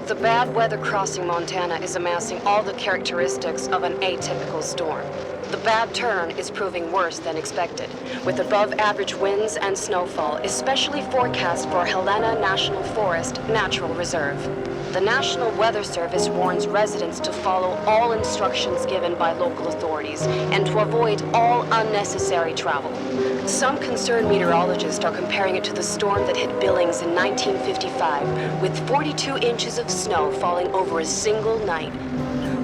The bad weather crossing Montana is amassing all the characteristics of an atypical storm. The bad turn is proving worse than expected, with above-average winds and snowfall, especially forecast for Helena National Forest Natural Reserve. The National Weather Service warns residents to follow all instructions given by local authorities and to avoid all unnecessary travel. Some concerned meteorologists are comparing it to the storm that hit Billings in 1955, with 42 inches of snow falling over a single night.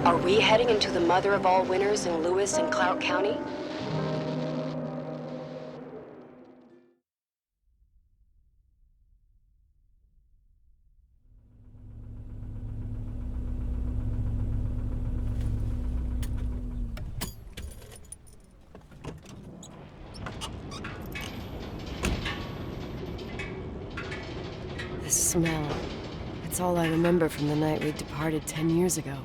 Are we heading into the mother of all winters in Lewis and Clark County? The smell. It's all I remember from the night we departed 10 years ago.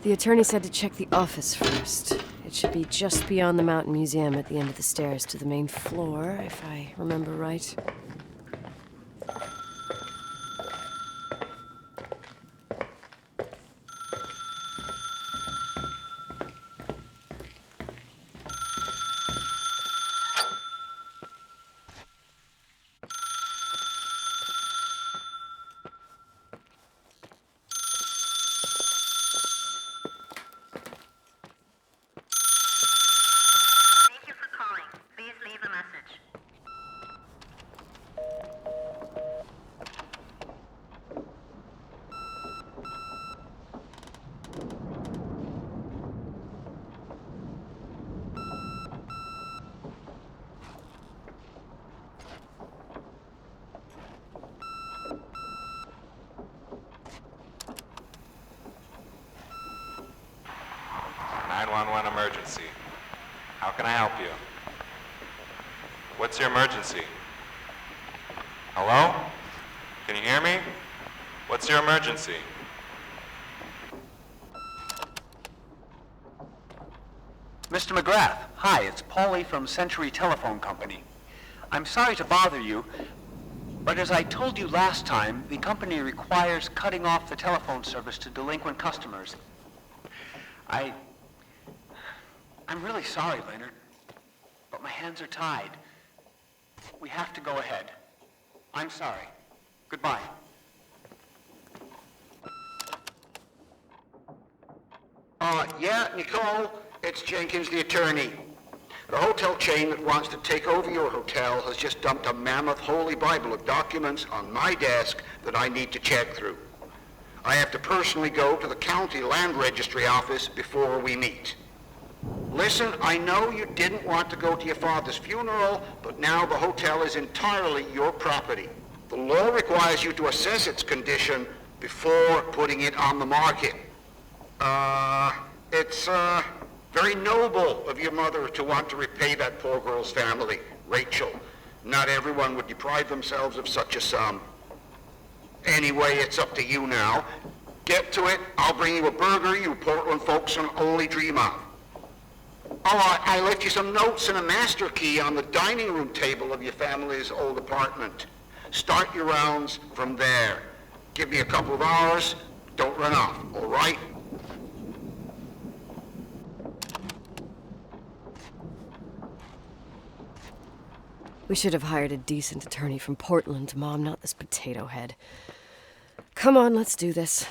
The attorney said to check the office first. It should be just beyond the Mountain Museum at the end of the stairs to the main floor, if I remember right. 911 emergency. How can I help you? What's your emergency? Hello? Can you hear me? What's your emergency? Mr. McGrath, hi, it's Paulie from Century Telephone Company. I'm sorry to bother you, but as I told you last time, the company requires cutting off the telephone service to delinquent customers. I'm really sorry, Leonard, but my hands are tied. We have to go ahead. I'm sorry. Goodbye. Yeah, Nicole, it's Jenkins, the attorney. The hotel chain that wants to take over your hotel has just dumped a mammoth holy Bible of documents on my desk that I need to check through. I have to personally go to the county land registry office before we meet. Listen, I know you didn't want to go to your father's funeral, but now the hotel is entirely your property. The law requires you to assess its condition before putting it on the market. It's very noble of your mother to want to repay that poor girl's family, Rachel. Not everyone would deprive themselves of such a sum. Anyway, it's up to you now. Get to it. I'll bring you a burger you Portland folks can only dream of. Oh, I left you some notes and a master key on the dining room table of your family's old apartment. Start your rounds from there. Give me a couple of hours. Don't run off, all right? We should have hired a decent attorney from Portland, Mom, not this potato head. Come on, let's do this.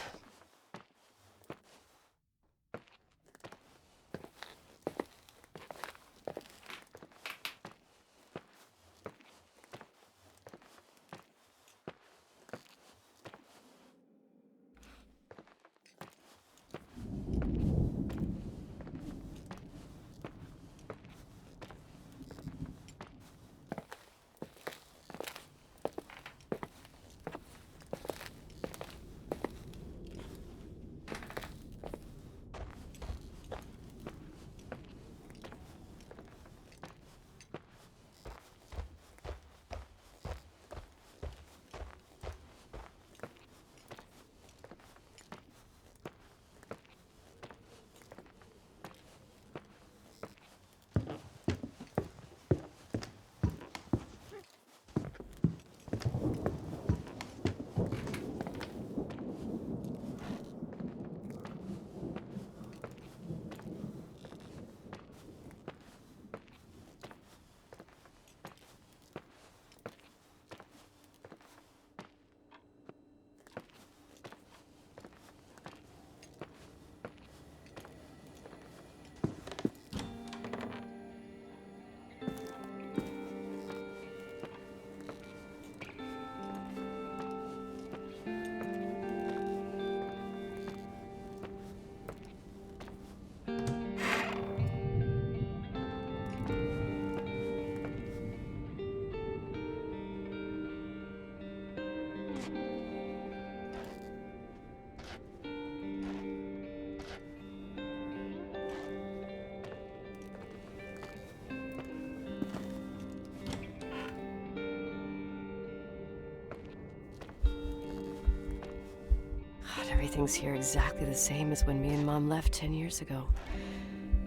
God, everything's here exactly the same as when me and Mom left 10 years ago.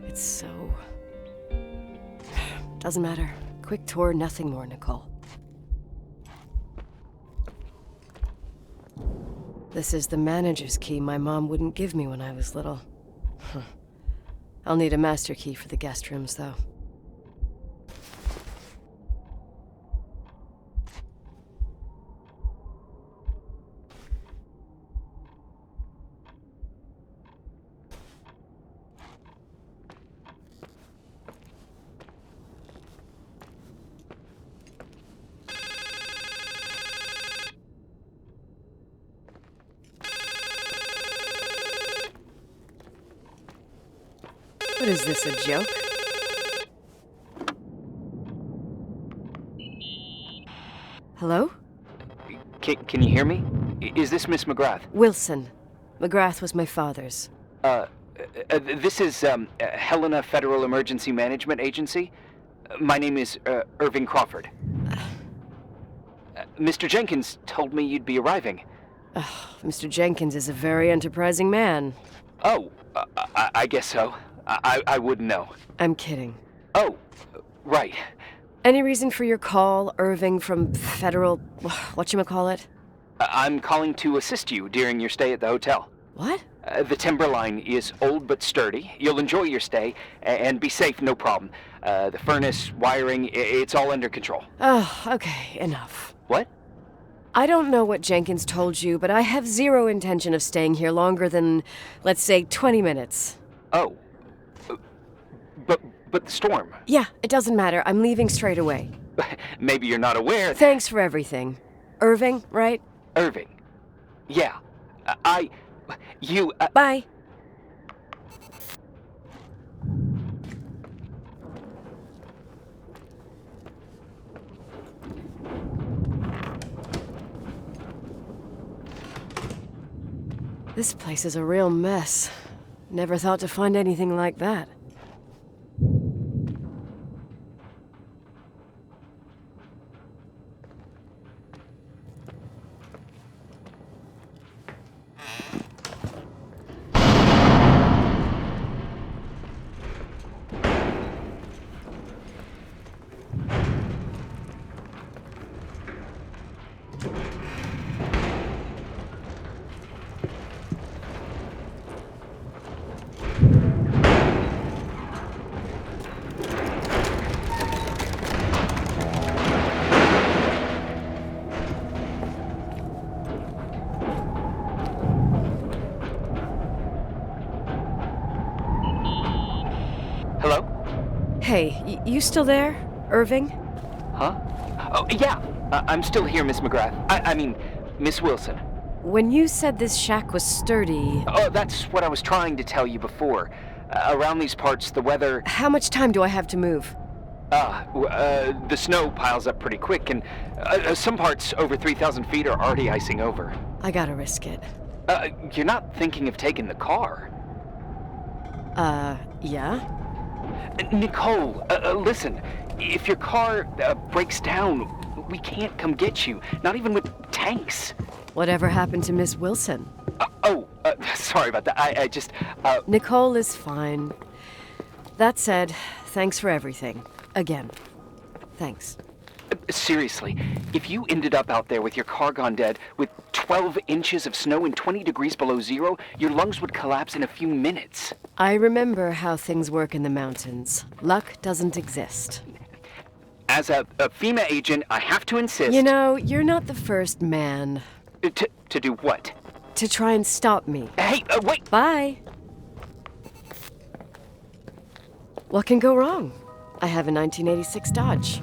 It's so... Doesn't matter. Quick tour, nothing more, Nicole. This is the manager's key my mom wouldn't give me when I was little. I'll need a master key for the guest rooms, though. What is this, a joke? Hello? Can you hear me? Is this Miss McGrath? Wilson. McGrath was my father's. This is Helena Federal Emergency Management Agency. My name is Irving Crawford. Mr. Jenkins told me you'd be arriving. Mr. Jenkins is a very enterprising man. Oh, I guess so. I wouldn't know. I'm kidding. Oh, right. Any reason for your call, Irving from Federal... whatchamacallit? I'm calling to assist you during your stay at the hotel. What? The timberline is old but sturdy. You'll enjoy your stay, and be safe, no problem. The furnace, wiring, it's all under control. Oh, okay, enough. What? I don't know what Jenkins told you, but I have zero intention of staying here longer than, let's say, 20 minutes. Oh. But the storm. Yeah, it doesn't matter. I'm leaving straight away. Maybe you're not aware. Thanks for everything. Irving, right? Irving. Yeah. You... Bye. This place is a real mess. Never thought to find anything like that. Hello? Hey, you still there, Irving? Huh? Oh, yeah. I'm still here, Miss McGrath. I mean, Miss Wilson. When you said this shack was sturdy... Oh, that's what I was trying to tell you before. Around these parts, the weather... How much time do I have to move? The snow piles up pretty quick, and some parts over 3,000 feet are already icing over. I gotta risk it. You're not thinking of taking the car? Yeah? Nicole, listen. If your car breaks down, we can't come get you. Not even with tanks. Whatever happened to Miss Wilson? Sorry about that. I just... Nicole is fine. That said, thanks for everything. Again. Thanks. Seriously, if you ended up out there with your car gone dead, with 12 inches of snow and 20 degrees below zero, your lungs would collapse in a few minutes. I remember how things work in the mountains. Luck doesn't exist. As a FEMA agent, I have to insist... You know, you're not the first man. To do what? To try and stop me. Hey, wait! Bye! What can go wrong? I have a 1986 Dodge.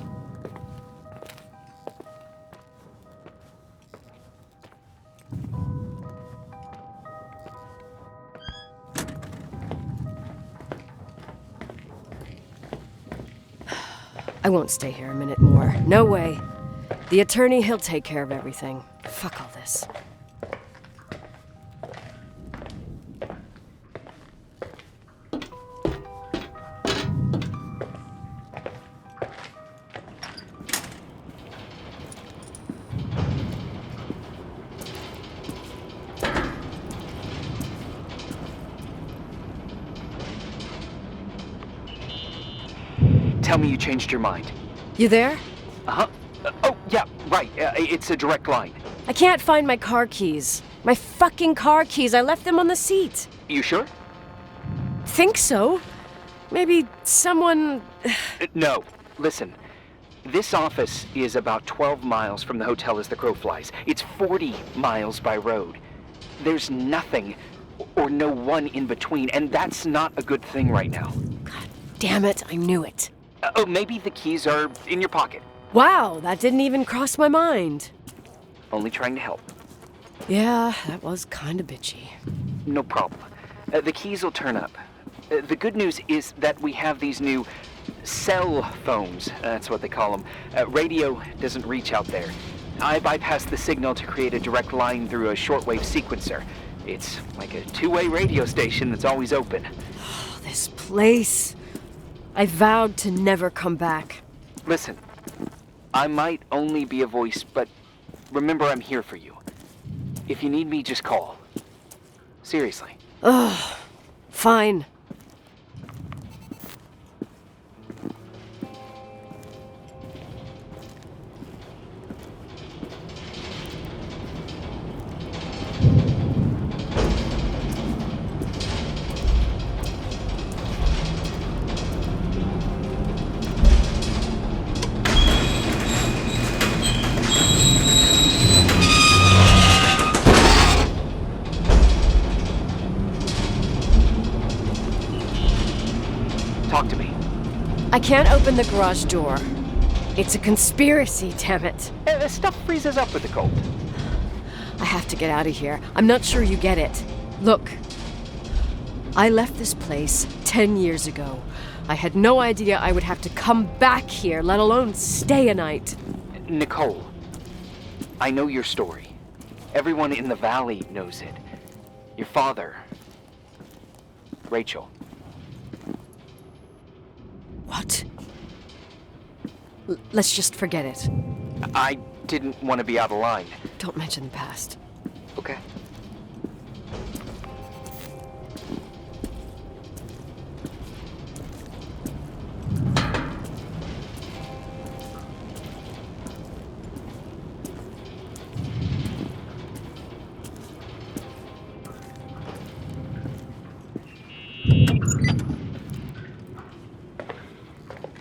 I won't stay here a minute more. No way. The attorney, he'll take care of everything. Fuck all this. Tell me you changed your mind. You there? Uh-huh. Oh, yeah, right. It's a direct line. I can't find my car keys. My fucking car keys. I left them on the seat. You sure? Think so. Maybe someone... No. Listen. This office is about 12 miles from the hotel as the crow flies. It's 40 miles by road. There's nothing or no one in between, and that's not a good thing right now. God damn it, I knew it. Maybe the keys are in your pocket. Wow, that didn't even cross my mind. Only trying to help. Yeah, that was kinda bitchy. No problem. The keys will turn up. The good news is that we have these new cell phones. That's what they call them. Radio doesn't reach out there. I bypassed the signal to create a direct line through a shortwave sequencer. It's like a two-way radio station that's always open. Oh, this place. I vowed to never come back. Listen, I might only be a voice, but remember I'm here for you. If you need me, just call. Seriously. Ugh. Fine. Talk to me. I can't open the garage door. It's a conspiracy, damn it. This stuff freezes up with the cold. I have to get out of here. I'm not sure you get it. Look, I left this place 10 years ago. I had no idea I would have to come back here, let alone stay a night. Nicole, I know your story. Everyone in the valley knows it. Your father, Rachel. What? Let's just forget it. I didn't want to be out of line. Don't mention the past. Okay.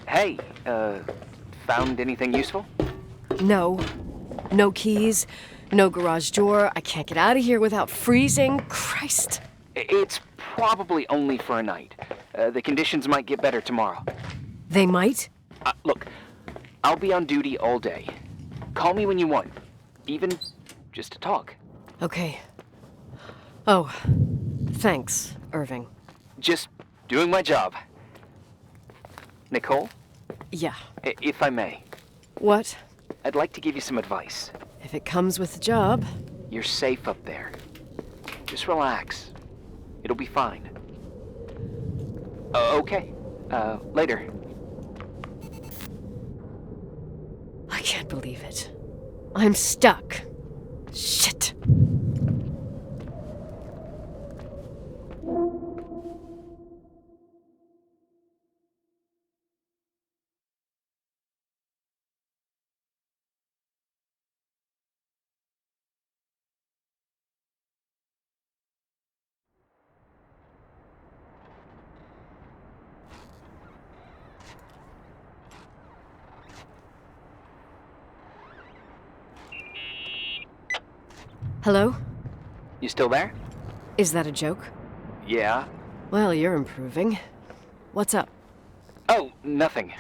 Hey, found anything useful? No. No keys, no garage door. I can't get out of here without freezing. Christ. It's probably only for a night. The conditions might get better tomorrow. They might? Look, I'll be on duty all day. Call me when you want, even just to talk. Okay. Oh, thanks, Irving. Just doing my job. Nicole, Yeah. if I may, What? I'd like to give you some advice. If it comes with the job. You're safe up there. Just relax. It'll be fine. Okay. Later. I can't believe it. I'm stuck. Shit. Hello? You still there? Is that a joke? Yeah. Well, you're improving. What's up? Oh, nothing.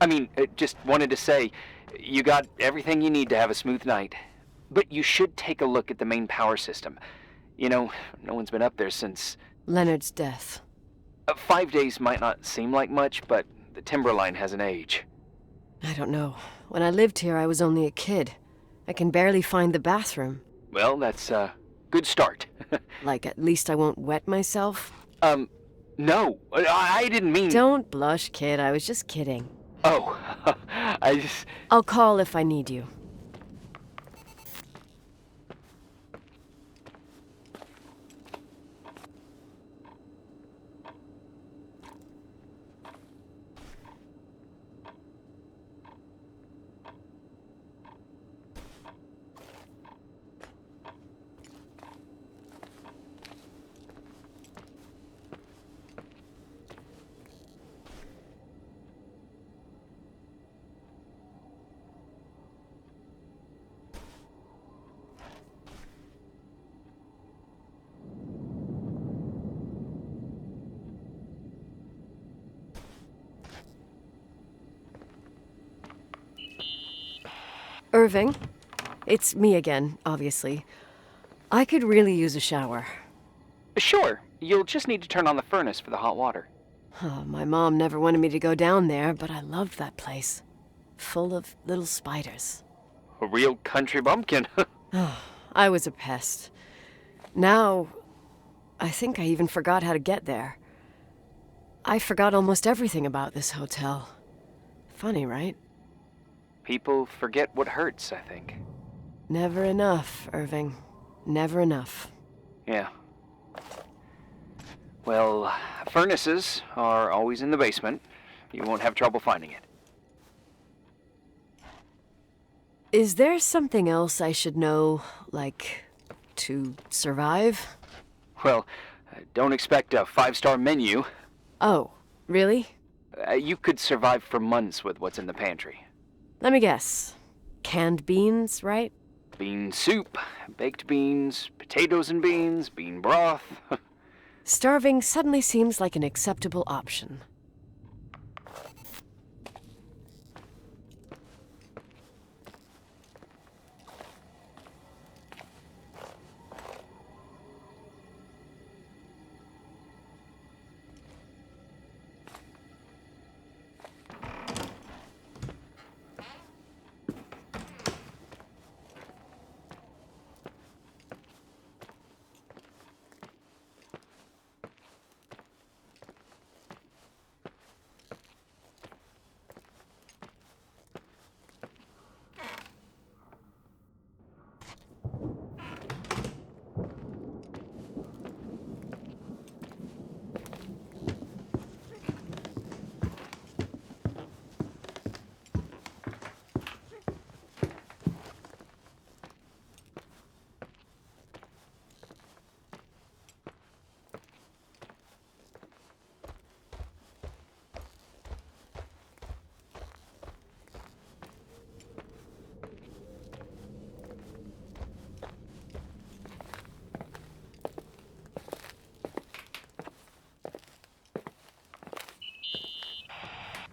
I mean, just wanted to say, you got everything you need to have a smooth night. But you should take a look at the main power system. You know, no one's been up there since... Leonard's death. 5 days might not seem like much, but the timberline has an age. I don't know. When I lived here, I was only a kid. I can barely find the bathroom. Well, that's a good start. Like, at least I won't wet myself? No, I didn't mean... Don't blush, kid. I was just kidding. Oh, I just... I'll call if I need you. Irving, it's me again, obviously. I could really use a shower. Sure, you'll just need to turn on the furnace for the hot water. Oh, my mom never wanted me to go down there, but I loved that place. Full of little spiders. A real country bumpkin. Oh, I was a pest. Now, I think I even forgot how to get there. I forgot almost everything about this hotel. Funny, right? People forget what hurts, I think. Never enough, Irving. Never enough. Yeah. Well, furnaces are always in the basement. You won't have trouble finding it. Is there something else I should know, like, to survive? Well, don't expect a 5-star menu. Oh, really? You could survive for months with what's in the pantry. Let me guess. Canned beans, right? Bean soup, baked beans, potatoes and beans, bean broth. Starving suddenly seems like an acceptable option.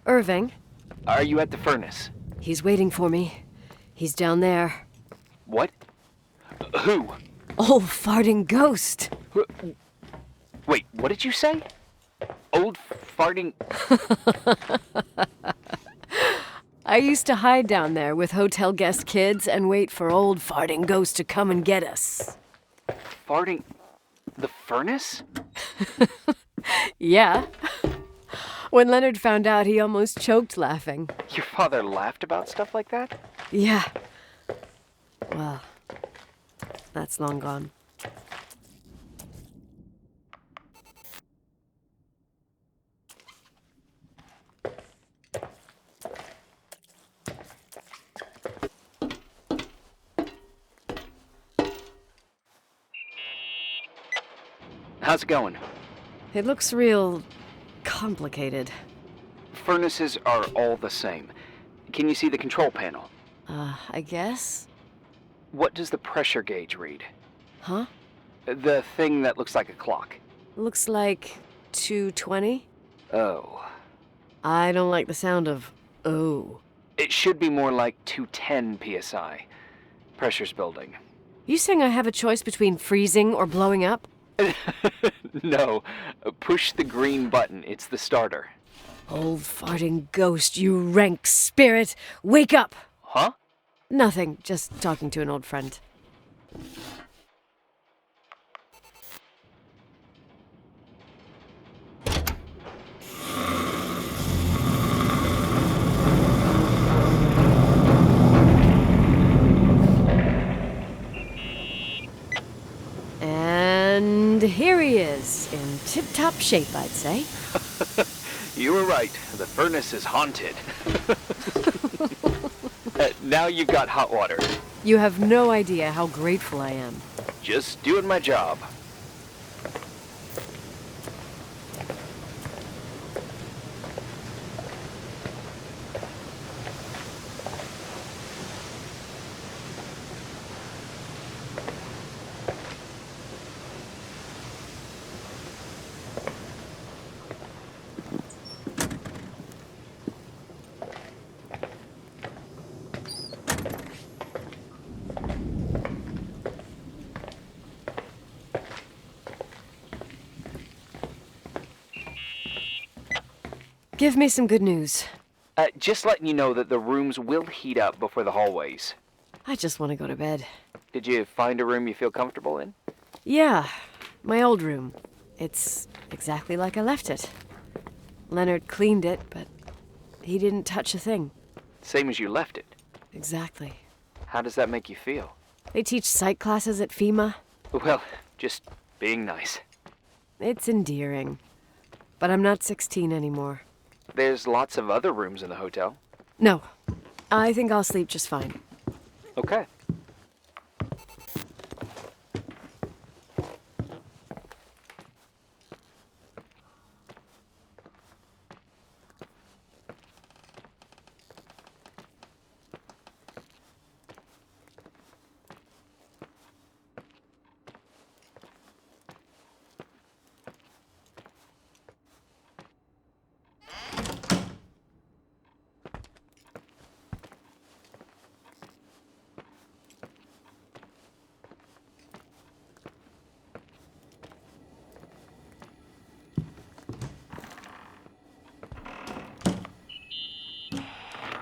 Irving, Are you at the furnace? he's waiting for me. He's down there. What? Who? Old farting ghost! Wait, what did you say? Old farting... I used to hide down there with hotel guest kids and wait for old farting ghost to come and get us. farting... the furnace? Yeah. When Leonard found out, he almost choked laughing. Your father laughed about stuff like that? Yeah. Well, that's long gone. How's it going? It looks real complicated. Furnaces are all the same. Can you see the control panel? I guess? What does the pressure gauge read? Huh? The thing that looks like a clock. Looks like 220? Oh. I don't like the sound of oh. It should be more like 210 psi. Pressure's building. You saying I have a choice between freezing or blowing up? No. Push the green button. It's the starter. Old farting ghost, you rank spirit! Wake up! Huh? Nothing, just talking to an old friend. And here he is, in tip-top shape, I'd say. You were right. The furnace is haunted. Now you've got hot water. You have no idea how grateful I am. Just doing my job. Give me some good news. Just letting you know that the rooms will heat up before the hallways. I just want to go to bed. Did you find a room you feel comfortable in? Yeah, My old room. It's exactly like I left it. Leonard cleaned it, but he didn't touch a thing. Same as you left it. Exactly. How does that make you feel? They teach psych classes at FEMA. Well, just being nice. It's endearing. But I'm not 16 anymore. There's lots of other rooms in the hotel. No. I think I'll sleep just fine. Okay.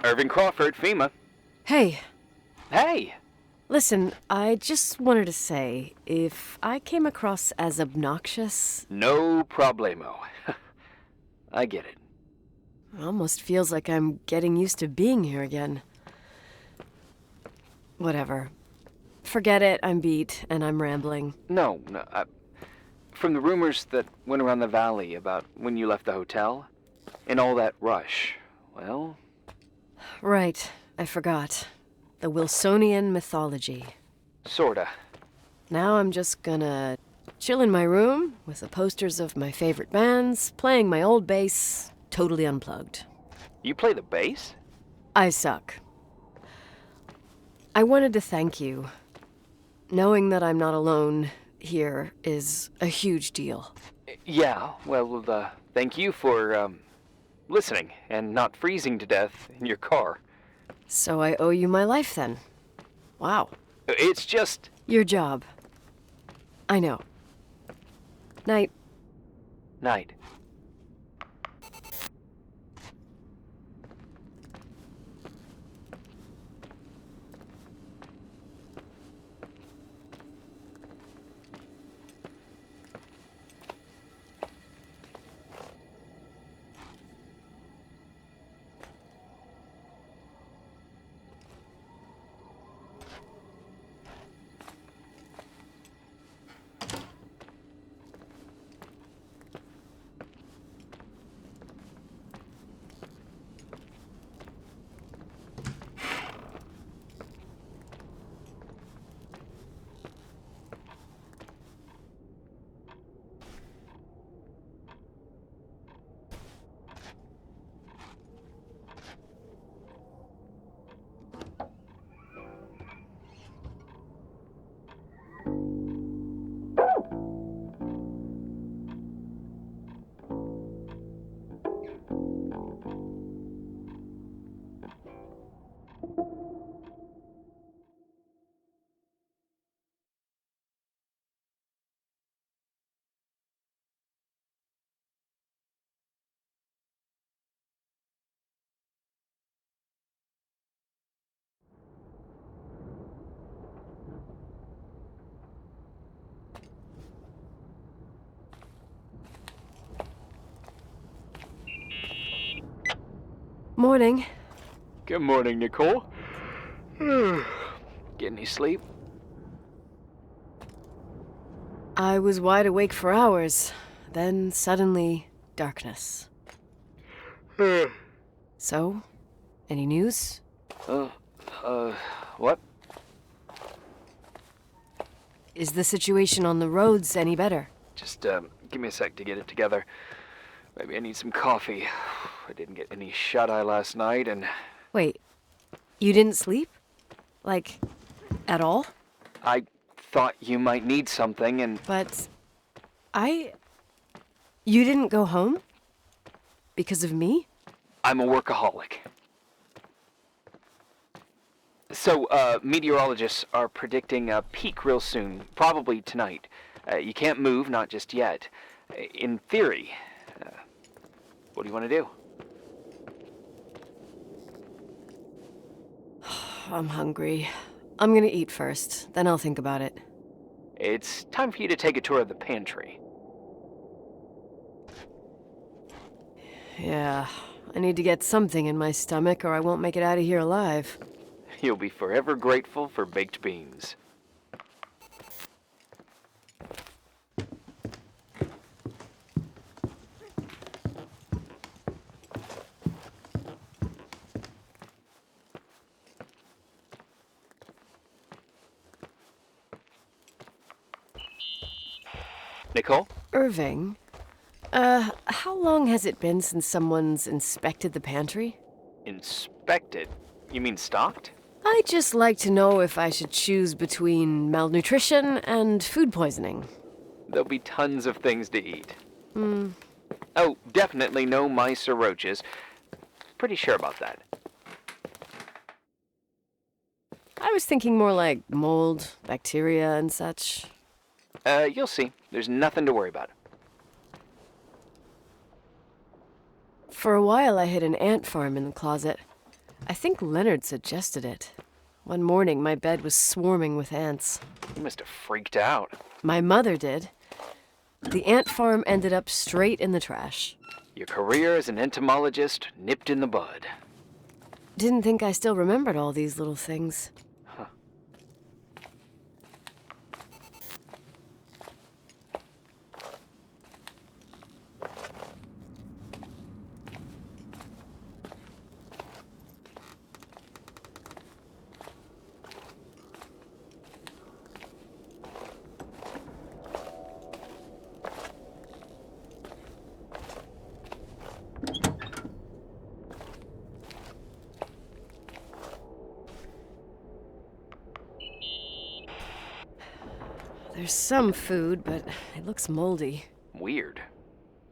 Irving Crawford, FEMA. Hey, Hey! listen, I just wanted to say, if I came across as obnoxious, No problemo. I get it. it almost feels like I'm getting used to being here again. Whatever. Forget it, I'm beat, and I'm rambling. No. From the rumors that went around the valley about when you left the hotel, and all that rush, well, Right, I forgot. The Wilsonian mythology. sorta. Now I'm just gonna chill in my room with the posters of my favorite bands, playing my old bass, totally unplugged. You play the bass? I suck. I wanted to thank you. Knowing that I'm not alone here is a huge deal. Yeah, well, thank you for, listening and not freezing to death in your car. So I owe you my life then. Wow. It's just... Your job. I know. Night. night. Morning. Good morning, Nicole. Get any sleep? I was wide awake for hours. Then suddenly, darkness. So, any news? What? Is the situation on the roads any better? Just, give me a sec to get it together. Maybe I need some coffee. I didn't get any shut-eye last night, and... Wait, you didn't sleep? Like, at all? I thought you might need something, and... But you didn't go home? Because of me? I'm a workaholic. So, meteorologists are predicting a peak real soon, probably tonight. You can't move, not just yet. In theory, what do you want to do? I'm hungry. I'm gonna eat first, then I'll think about it. It's time for you to take a tour of the pantry. Yeah, I need to get something in my stomach or I won't make it out of here alive. You'll be forever grateful for baked beans. Nicole? Irving, how long has it been since someone's inspected the pantry? Inspected? You mean stocked? I'd just like to know if I should choose between malnutrition and food poisoning. There'll be tons of things to eat. Oh, definitely no mice or roaches. Pretty sure about that. I was thinking more like mold, bacteria, and such. You'll see. There's nothing to worry about. For a while, I hid an ant farm in the closet. I think Leonard suggested it. One morning, my bed was swarming with ants. You must have freaked out. My mother did. The ant farm ended up straight in the trash. Your career as an entomologist nipped in the bud. Didn't think I still remembered all these little things. There's some food, but it looks moldy. Weird.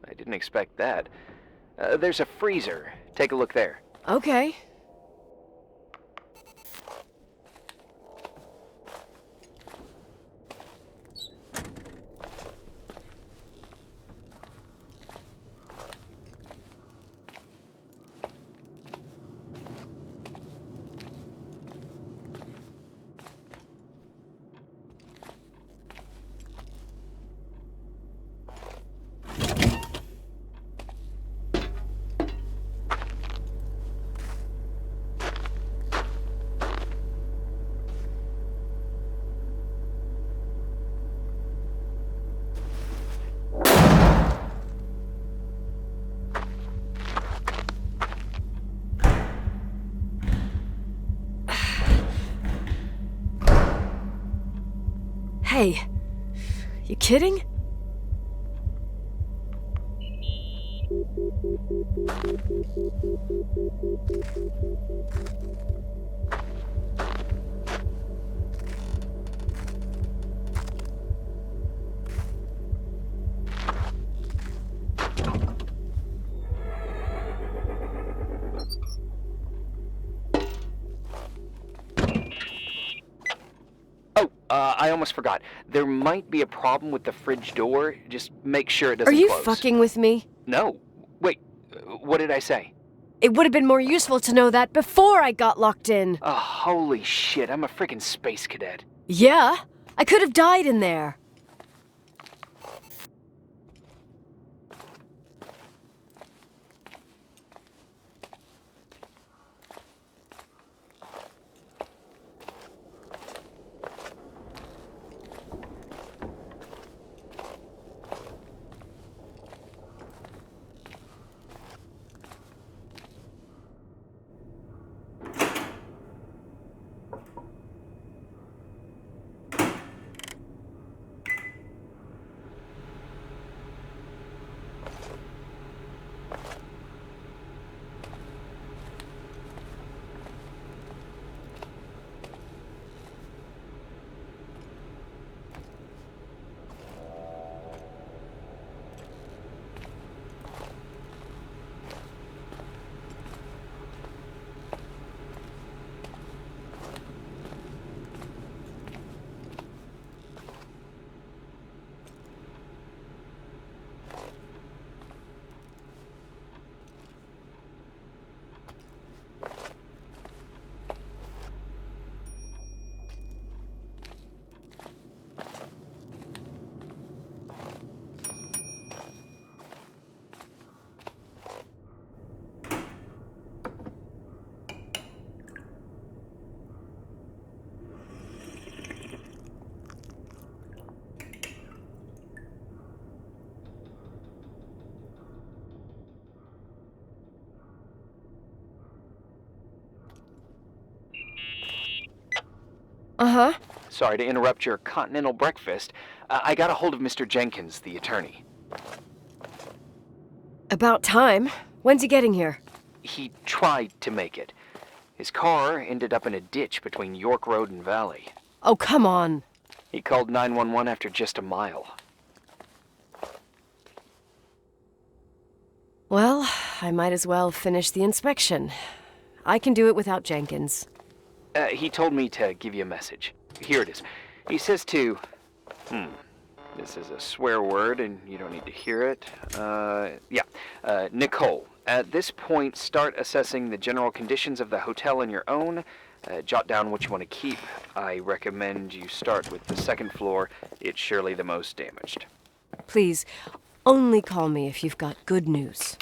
I didn't expect that. There's a freezer. Take a look there. Okay. Hey, you kidding? Oh, I almost forgot. There might be a problem with the fridge door. Just make sure it doesn't Are you close. fucking with me? No. Wait, what did I say? It would have been more useful to know that before I got locked in. Oh, holy shit, I'm a freaking space cadet. Yeah, I could have died in there. Uh-huh. Sorry to interrupt your continental breakfast. I got a hold of Mr. Jenkins, the attorney. About time. When's he getting here? He tried to make it. His car ended up in a ditch between York Road and Valley. Oh, come on. He called 911 after just a mile. Well, I might as well finish the inspection. I can do it without Jenkins. He told me to give you a message. Here it is. He says to... This is a swear word, and you don't need to hear it. Nicole. At this point, start assessing the general conditions of the hotel on your own. Jot down what you want to keep. I recommend you start with the second floor. It's surely the most damaged. Please, only call me if you've got good news.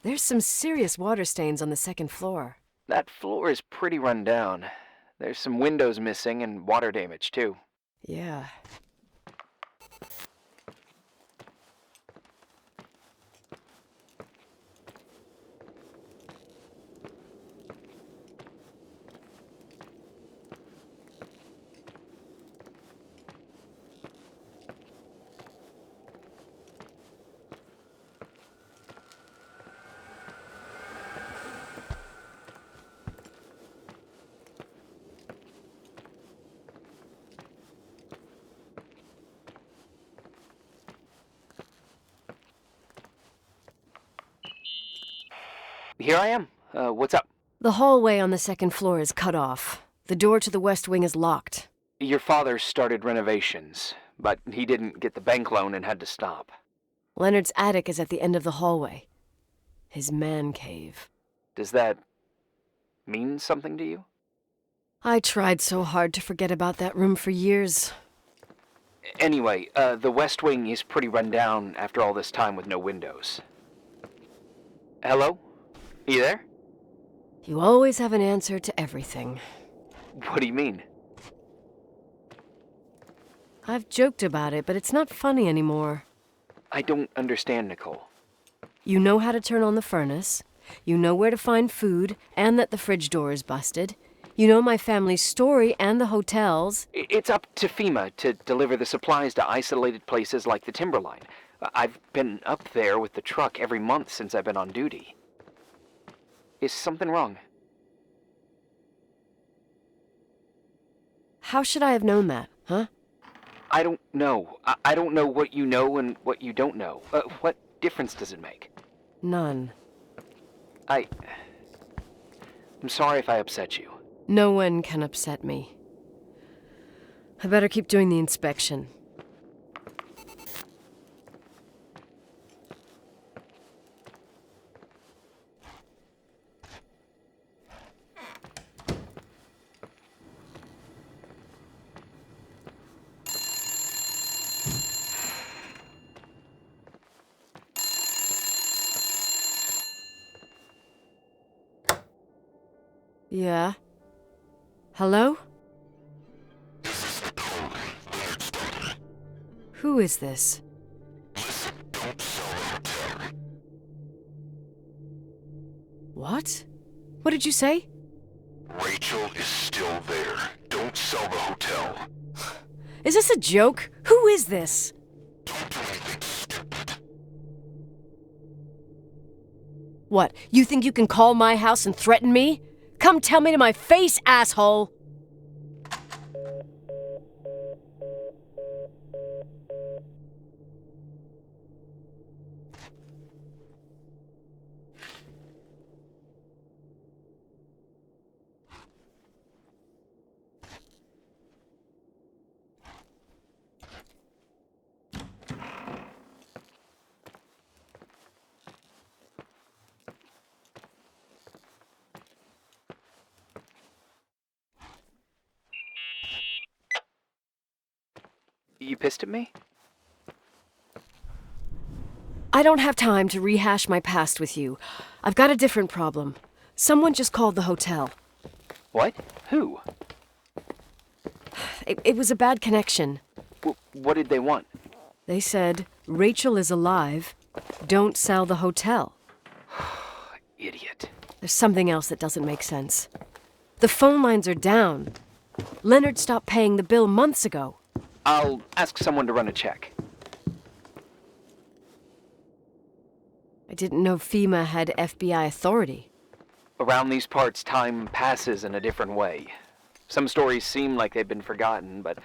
There's some serious water stains on the second floor. That floor is pretty run down. There's some windows missing and water damage, too. Yeah. Here I am. What's up? The hallway on the second floor is cut off. The door to the west wing is locked. Your father started renovations, but he didn't get the bank loan and had to stop. Leonard's attic is at the end of the hallway. His man cave. Does that mean something to you? I tried so hard to forget about that room for years. Anyway, the west wing is pretty run down after all this time with no windows. Hello? You there? You always have an answer to everything. What do you mean? I've joked about it, but it's not funny anymore. I don't understand, Nicole. You know how to turn on the furnace. You know where to find food, and that the fridge door is busted. You know my family's story and the hotel's. It's up to FEMA to deliver the supplies to isolated places like the Timberline. I've been up there with the truck every month since I've been on duty. Is something wrong? How should I have known that, huh? I don't know. I don't know what you know and what you don't know. What difference does it make? None. I'm sorry if I upset you. No one can upset me. I better keep doing the inspection. Yeah? Hello? Who is this? What? What did you say? Rachel is still there. Don't sell the hotel. Is this a joke? Who is this? Don't do anything stupid. What, you think you can call my house and threaten me? Come tell me to my face, asshole! You pissed at me? I don't have time to rehash my past with you. I've got a different problem. Someone just called the hotel. What? Who? It was a bad connection. What did they want? They said, Rachel is alive. Don't sell the hotel. Idiot. There's something else that doesn't make sense. The phone lines are down. Leonard stopped paying the bill months ago. I'll ask someone to run a check. I didn't know FEMA had FBI authority. Around these parts, time passes in a different way. Some stories seem like they've been forgotten, but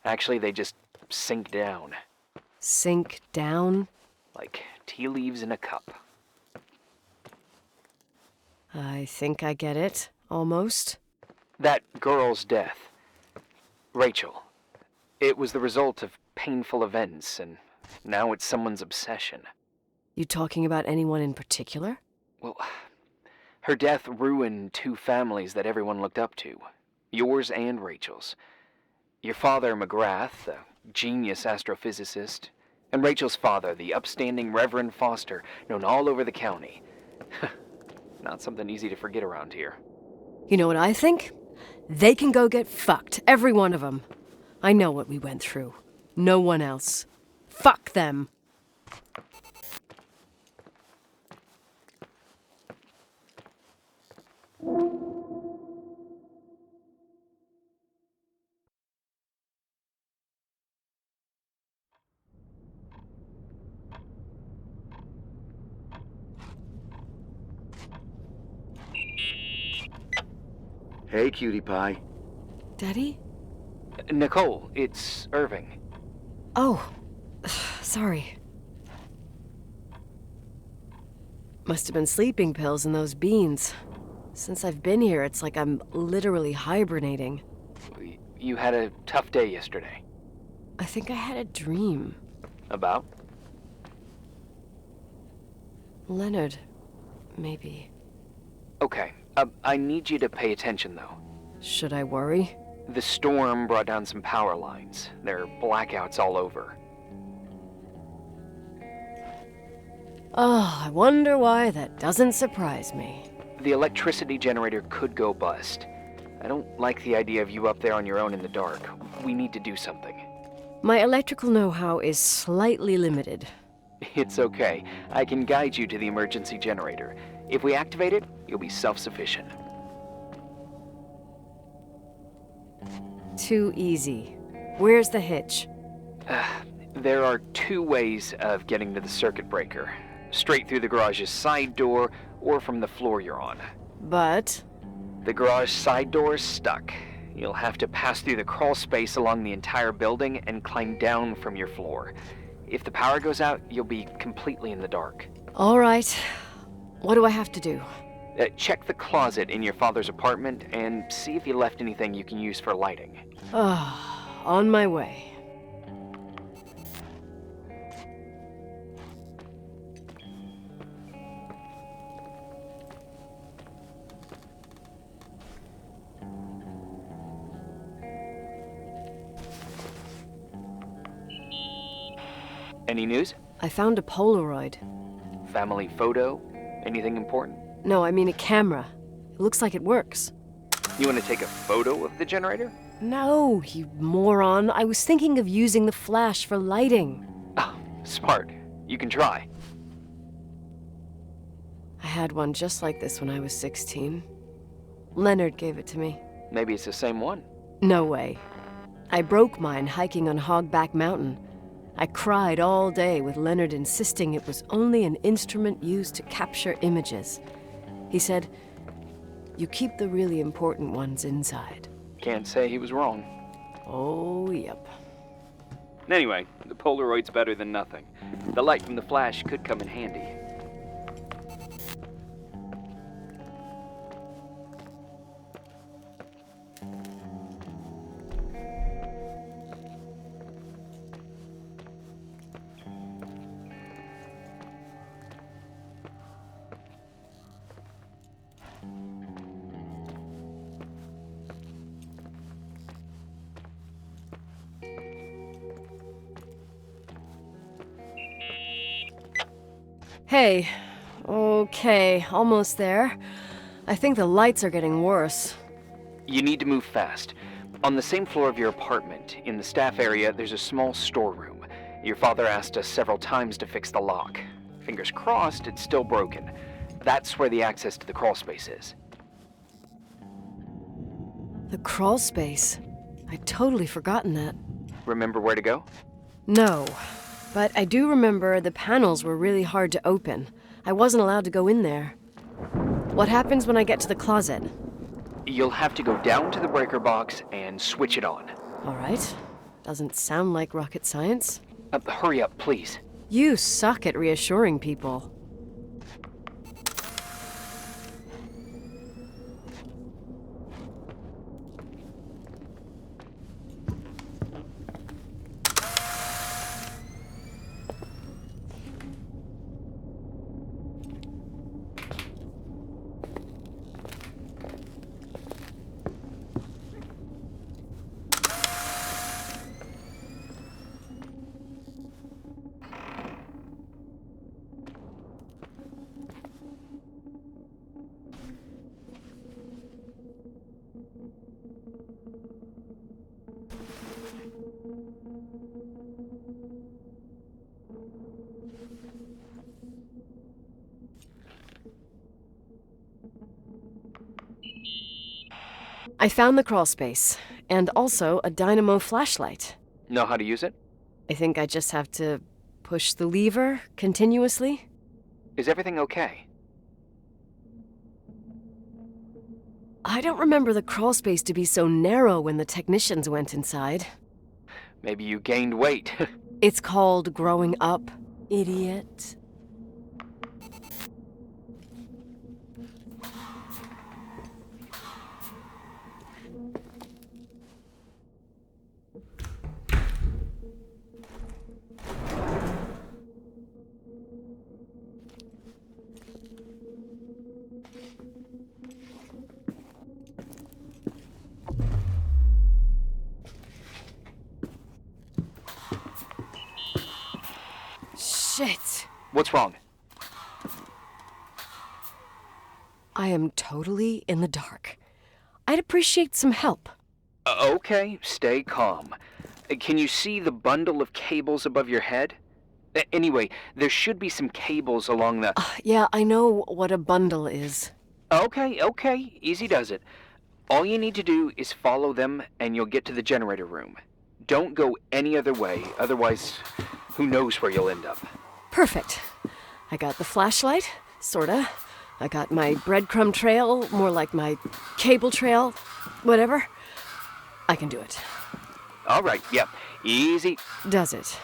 actually they just sink down. Sink down? Like tea leaves in a cup. I think I get it, almost. That girl's death, Rachel, it was the result of painful events, and now it's someone's obsession. You talking about anyone in particular? Well, her death ruined two families that everyone looked up to. Yours and Rachel's. Your father, McGrath, a genius astrophysicist, and Rachel's father, the upstanding Reverend Foster, known all over the county. Not something easy to forget around here. You know what I think? They can go get fucked, every one of them. I know what we went through. No one else. Fuck them. Hey, cutie pie. Daddy? Nicole, it's Irving. Oh, sorry. Must have been sleeping pills in those beans. Since I've been here, it's like I'm literally hibernating. You had a tough day yesterday. I think I had a dream. About? Leonard, maybe. Okay, I need you to pay attention, though. Should I worry? The storm brought down some power lines. There are blackouts all over. Oh, I wonder why that doesn't surprise me. The electricity generator could go bust. I don't like the idea of you up there on your own in the dark. We need to do something. My electrical know-how is slightly limited. It's okay. I can guide you to the emergency generator. If we activate it, you'll be self-sufficient. Too easy. Where's the hitch? There are two ways of getting to the circuit breaker. Straight through the garage's side door, or from the floor you're on. But... The garage side door is stuck. You'll have to pass through the crawl space along the entire building and climb down from your floor. If the power goes out, you'll be completely in the dark. all right. What do I have to do? Check the closet in your father's apartment and see if he left anything you can use for lighting. On my way. Any news? I found a Polaroid. Family photo? Anything important? No, I mean a camera. It looks like it works. You want to take a photo of the generator? No, you moron. I was thinking of using the flash for lighting. Oh, smart. You can try. I had one just like this when I was 16. Leonard gave it to me. Maybe it's the same one. No way. I broke mine hiking on Hogback Mountain. I cried all day with Leonard insisting it was only an instrument used to capture images. He said, "You keep the really important ones inside." Can't say he was wrong. Oh, yep. Anyway, the Polaroid's better than nothing. The light from the flash could come in handy. Hey. Okay, almost there. I think the lights are getting worse. You need to move fast. On the same floor of your apartment, in the staff area, there's a small storeroom. Your father asked us several times to fix the lock. Fingers crossed, it's still broken. That's where the access to the crawl space is. The crawl space. I'd totally forgotten that. Remember where to go? No, but I do remember the panels were really hard to open. I wasn't allowed to go in there. What happens when I get to the closet? You'll have to go down to the breaker box and switch it on. All right. Doesn't sound like rocket science. Hurry up, please. You suck at reassuring people. I found the crawl space, and also a dynamo flashlight. Know how to use it? I think I just have to push the lever continuously. Is everything okay? I don't remember the crawl space to be so narrow when the technicians went inside. Maybe you gained weight. It's called growing up, idiot. Shit. What's wrong? I am totally in the dark. I'd appreciate some help. Okay, stay calm. Can you see the bundle of cables above your head? Anyway, there should be some cables along the... Yeah, I know what a bundle is. Okay, easy does it. All you need to do is follow them and you'll get to the generator room. Don't go any other way, otherwise, who knows where you'll end up. Perfect. I got the flashlight, sorta. I got my breadcrumb trail, more like my cable trail, whatever. I can do it. All right, yep, easy. Does it?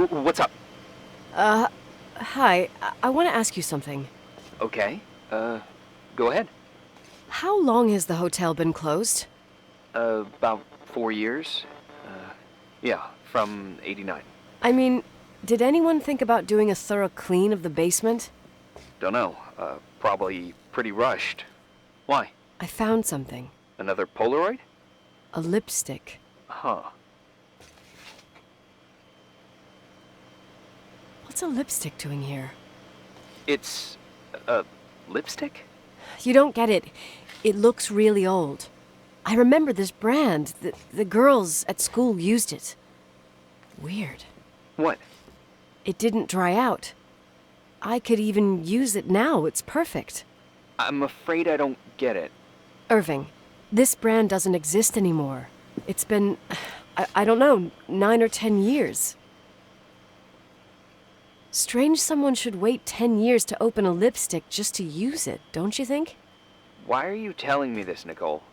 What's up? Hi. I want to ask you something. Okay, go ahead. How long has the hotel been closed? About 4 years. Yeah, from '89. I mean, did anyone think about doing a thorough clean of the basement? Don't know, probably pretty rushed. Why? I found something. Another Polaroid? A lipstick. Huh. What's a lipstick doing here? It's a lipstick? You don't get it. It looks really old. I remember this brand. The girls at school used it. Weird. What? It didn't dry out. I could even use it now. It's perfect. I'm afraid I don't get it. Irving, this brand doesn't exist anymore. It's been, I don't know, 9 or 10 years. Strange someone should wait 10 years to open a lipstick just to use it, don't you think? Why are you telling me this, Nicole?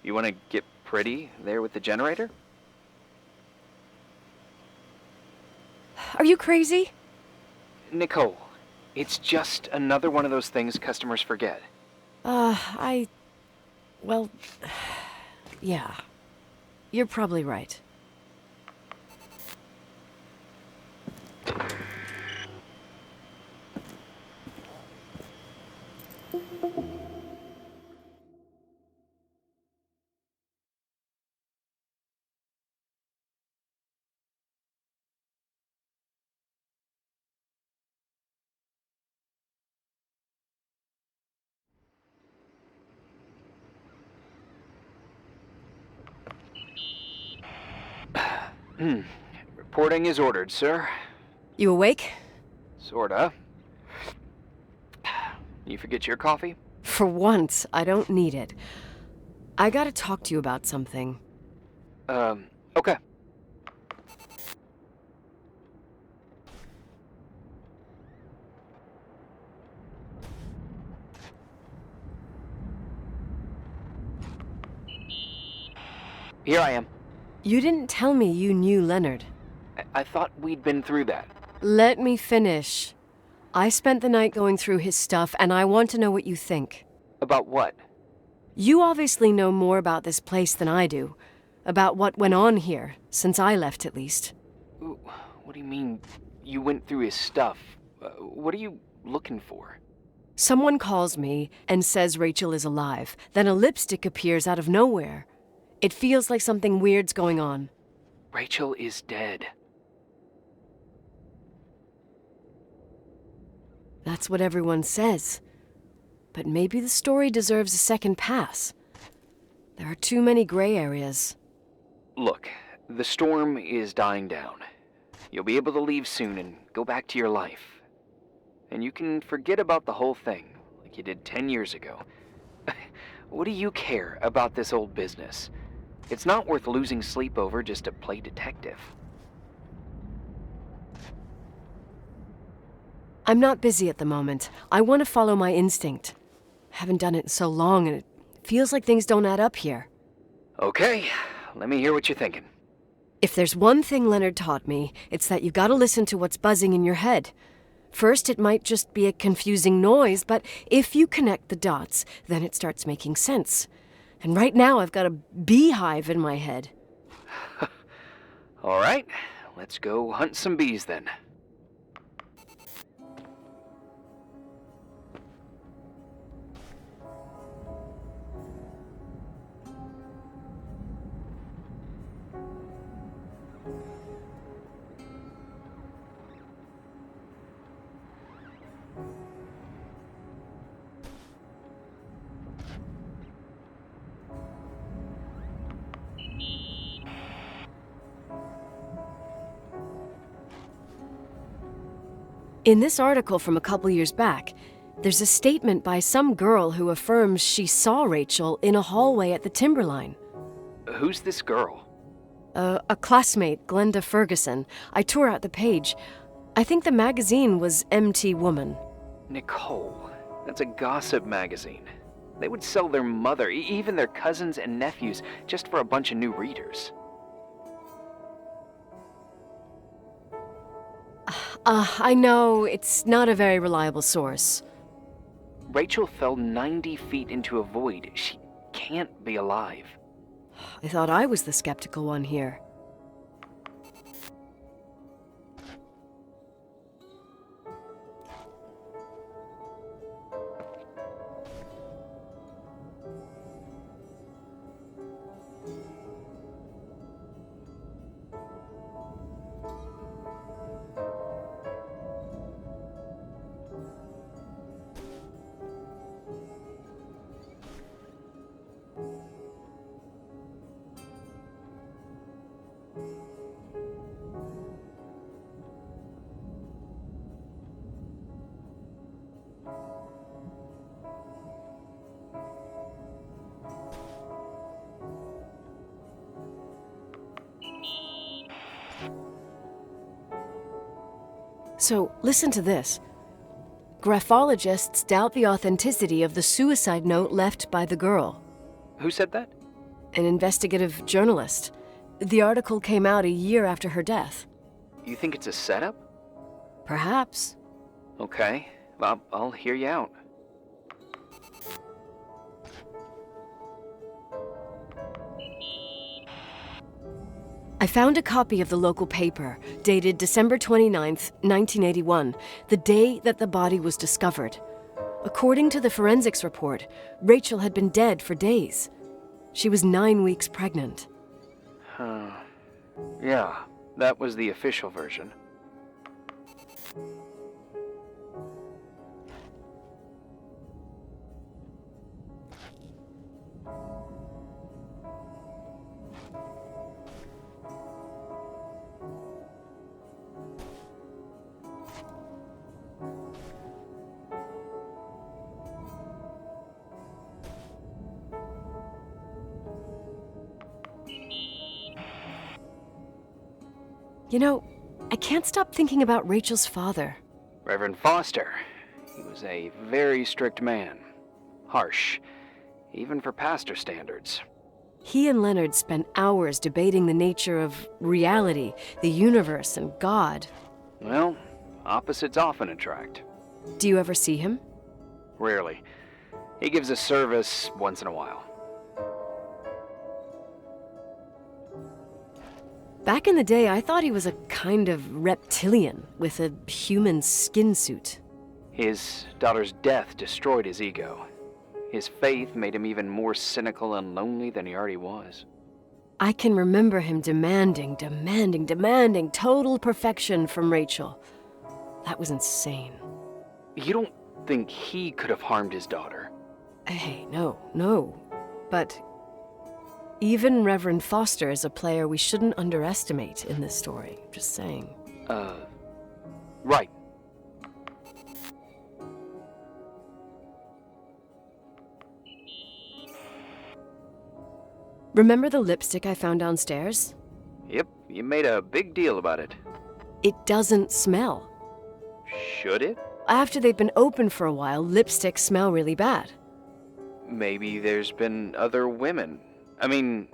You want to get pretty there with the generator? Are you crazy? Nicole, it's just another one of those things customers forget. Well, yeah. You're probably right. Reporting is ordered, sir. You awake? Sorta. You forget your coffee? For once, I don't need it. I gotta talk to you about something. Okay. Here I am. You didn't tell me you knew Leonard. I thought we'd been through that. Let me finish. I spent the night going through his stuff, and I want to know what you think. About what? You obviously know more about this place than I do. About what went on here, since I left at least. What do you mean, you went through his stuff? What are you looking for? Someone calls me and says Rachel is alive. Then a lipstick appears out of nowhere. It feels like something weird's going on. Rachel is dead. That's what everyone says. But maybe the story deserves a second pass. There are too many gray areas. Look, the storm is dying down. You'll be able to leave soon and go back to your life. And you can forget about the whole thing, like you did 10 years ago. What do you care about this old business? It's not worth losing sleep over just to play detective. I'm not busy at the moment. I want to follow my instinct. Haven't done it in so long, and it feels like things don't add up here. Okay, let me hear what you're thinking. If there's one thing Leonard taught me, it's that you've got to listen to what's buzzing in your head. First, it might just be a confusing noise, but if you connect the dots, then it starts making sense. And right now, I've got a beehive in my head. All right, let's go hunt some bees then. In this article from a couple years back, there's a statement by some girl who affirms she saw Rachel in a hallway at the Timberline. Who's this girl? A classmate, Glenda Ferguson. I tore out the page. I think the magazine was MT Woman. Nicole. That's a gossip magazine. They would sell their mother, even their cousins and nephews, just for a bunch of new readers. I know, it's not a very reliable source. Rachel fell 90 feet into a void. She can't be alive. I thought I was the skeptical one here. So, listen to this. Graphologists doubt the authenticity of the suicide note left by the girl. Who said that? An investigative journalist. The article came out a year after her death. You think it's a setup? Perhaps. Okay, I'll hear you out. I found a copy of the local paper, dated December 29th, 1981, the day that the body was discovered. According to the forensics report, Rachel had been dead for days. She was 9 weeks pregnant. Yeah, that was the official version. You know, I can't stop thinking about Rachel's father. Reverend Foster. He was a very strict man. Harsh, even for pastor standards. He and Leonard spent hours debating the nature of reality, the universe, and God. Well, opposites often attract. Do you ever see him? Rarely. He gives a service once in a while. Back in the day, I thought he was a kind of reptilian with a human skin suit. His daughter's death destroyed his ego. His faith made him even more cynical and lonely than he already was. I can remember him demanding total perfection from Rachel. That was insane. You don't think he could have harmed his daughter? Hey, no. But even Reverend Foster is a player we shouldn't underestimate in this story. Just saying. Right. Remember the lipstick I found downstairs? Yep, you made a big deal about it. It doesn't smell. Should it? After they've been open for a while, lipsticks smell really bad. Maybe there's been other women. I mean...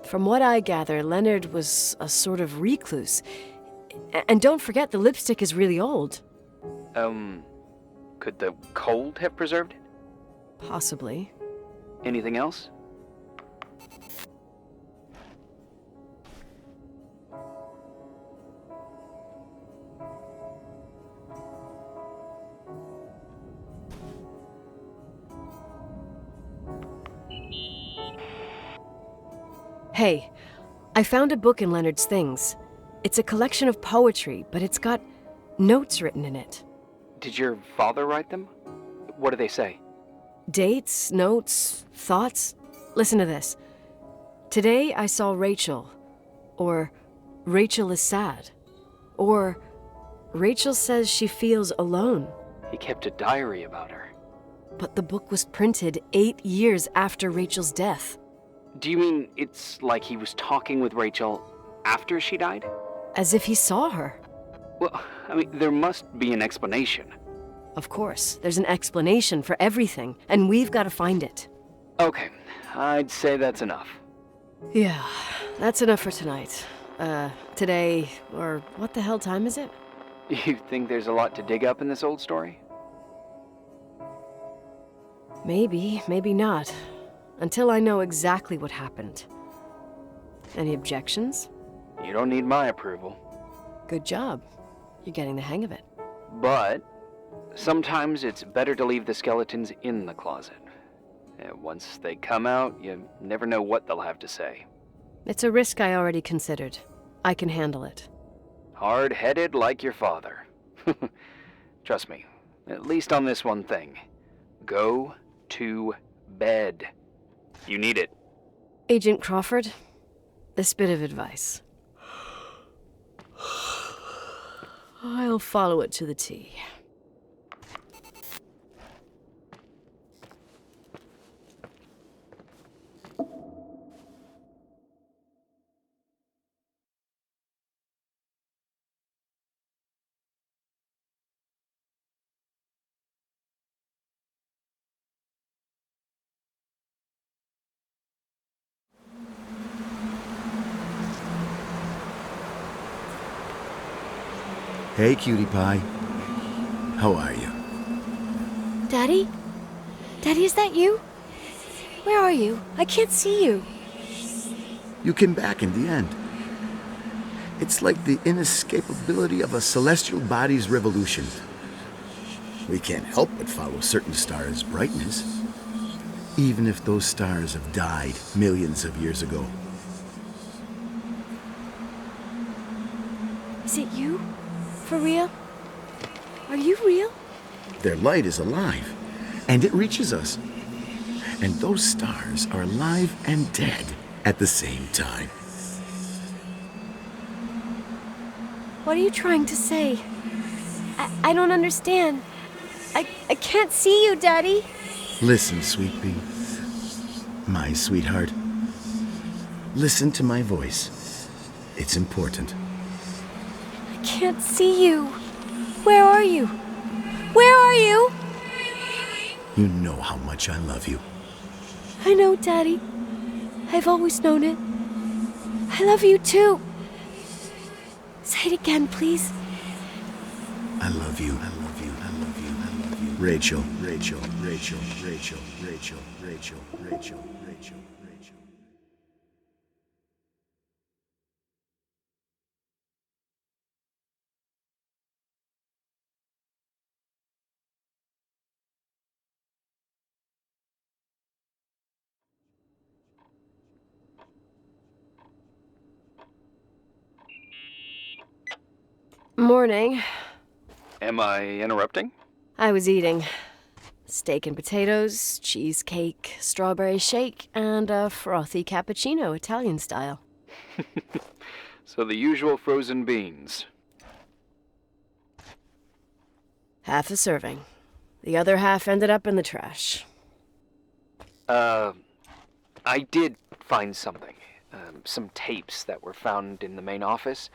From what I gather, Leonard was a sort of recluse. And don't forget, the lipstick is really old. Could the cold have preserved it? Possibly. Anything else? Hey, I found a book in Leonard's things. It's a collection of poetry, but it's got notes written in it. Did your father write them? What do they say? Dates, notes, thoughts. Listen to this. Today I saw Rachel. Or Rachel is sad. Or Rachel says she feels alone. He kept a diary about her. But the book was printed 8 years after Rachel's death. Do you mean it's like he was talking with Rachel after she died? As if he saw her. Well, I mean, there must be an explanation. Of course, there's an explanation for everything, and we've got to find it. Okay, I'd say that's enough. Yeah, that's enough for tonight. Today, or what the hell time is it? You think there's a lot to dig up in this old story? Maybe, maybe not. Until I know exactly what happened. Any objections? You don't need my approval. Good job. You're getting the hang of it. But sometimes it's better to leave the skeletons in the closet. Once they come out, you never know what they'll have to say. It's a risk I already considered. I can handle it. Hard-headed like your father. Trust me, at least on this one thing. Go to bed. You need it. Agent Crawford, this bit of advice. I'll follow it to the T. Hey, cutie pie. How are you? Daddy? Daddy, is that you? Where are you? I can't see you. You came back in the end. It's like the inescapability of a celestial body's revolution. We can't help but follow certain stars' brightness, even if those stars have died millions of years ago. Is it you? For real? Are you real? Their light is alive, and it reaches us. And those stars are alive and dead at the same time. What are you trying to say? I don't understand. I can't see you, Daddy. Listen, sweet pea. My sweetheart. Listen to my voice. It's important. I can't see you. Where are you? Where are you? You know how much I love you. I know, Daddy. I've always known it. I love you too. Say it again, please. I love you. I love you. I love you. I love you. Rachel, Rachel, Rachel, Rachel, Rachel, Rachel, Rachel, Rachel, Rachel. Morning. Am I interrupting? I was eating steak and potatoes, cheesecake, strawberry shake, and a frothy cappuccino, Italian style. So the usual frozen beans. Half a serving. The other half ended up in the trash. I did find something. Some tapes that were found in the main office.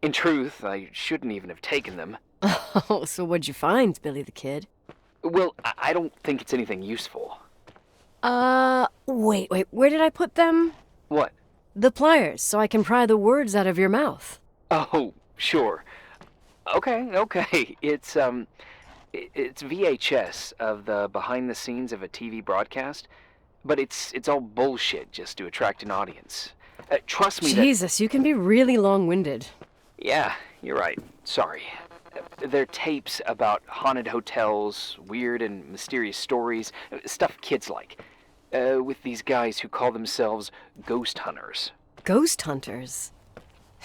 In truth, I shouldn't even have taken them. Oh, so what'd you find, Billy the Kid? Well, I don't think it's anything useful. Wait, where did I put them? What? The pliers, so I can pry the words out of your mouth. Oh, sure. Okay. It's VHS of the behind the scenes of a TV broadcast, but it's all bullshit just to attract an audience. Trust me Jesus, you can be really long-winded. Yeah, you're right. Sorry. They're tapes about haunted hotels, weird and mysterious stories, stuff kids like. With these guys who call themselves ghost hunters. Ghost hunters?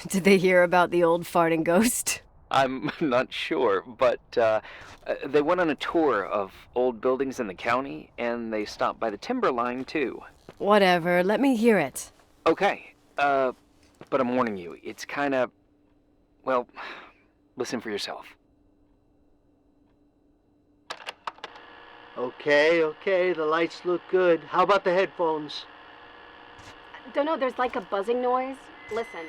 Did they hear about the old farting ghost? I'm not sure, but they went on a tour of old buildings in the county, and they stopped by the timberline, too. Whatever, let me hear it. Okay, but I'm warning you, it's kinda... Well, listen for yourself. Okay, the lights look good. How about the headphones? Don't know, there's like a buzzing noise. Listen.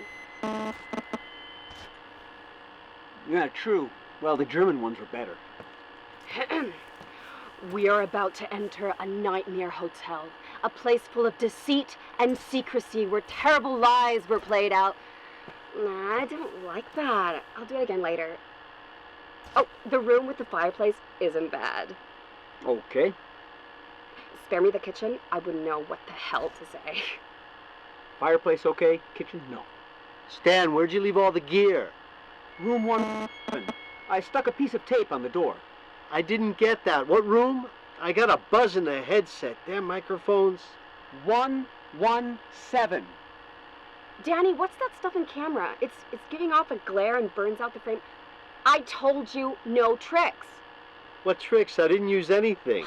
Yeah, true. Well, the German ones are better. We are about to enter a nightmare hotel. A place full of deceit and secrecy where terrible lies were played out. Nah, I don't like that. I'll do it again later. Oh, the room with the fireplace isn't bad. Okay. Spare me the kitchen. I wouldn't know what the hell to say. Fireplace okay? Kitchen? No. Stan, where'd you leave all the gear? Room 1. I stuck a piece of tape on the door. I didn't get that. What room? I got a buzz in the headset. Damn microphones. 117. Danny, what's that stuff in camera? It's giving off a glare and burns out the frame. I told you no tricks. What tricks? I didn't use anything.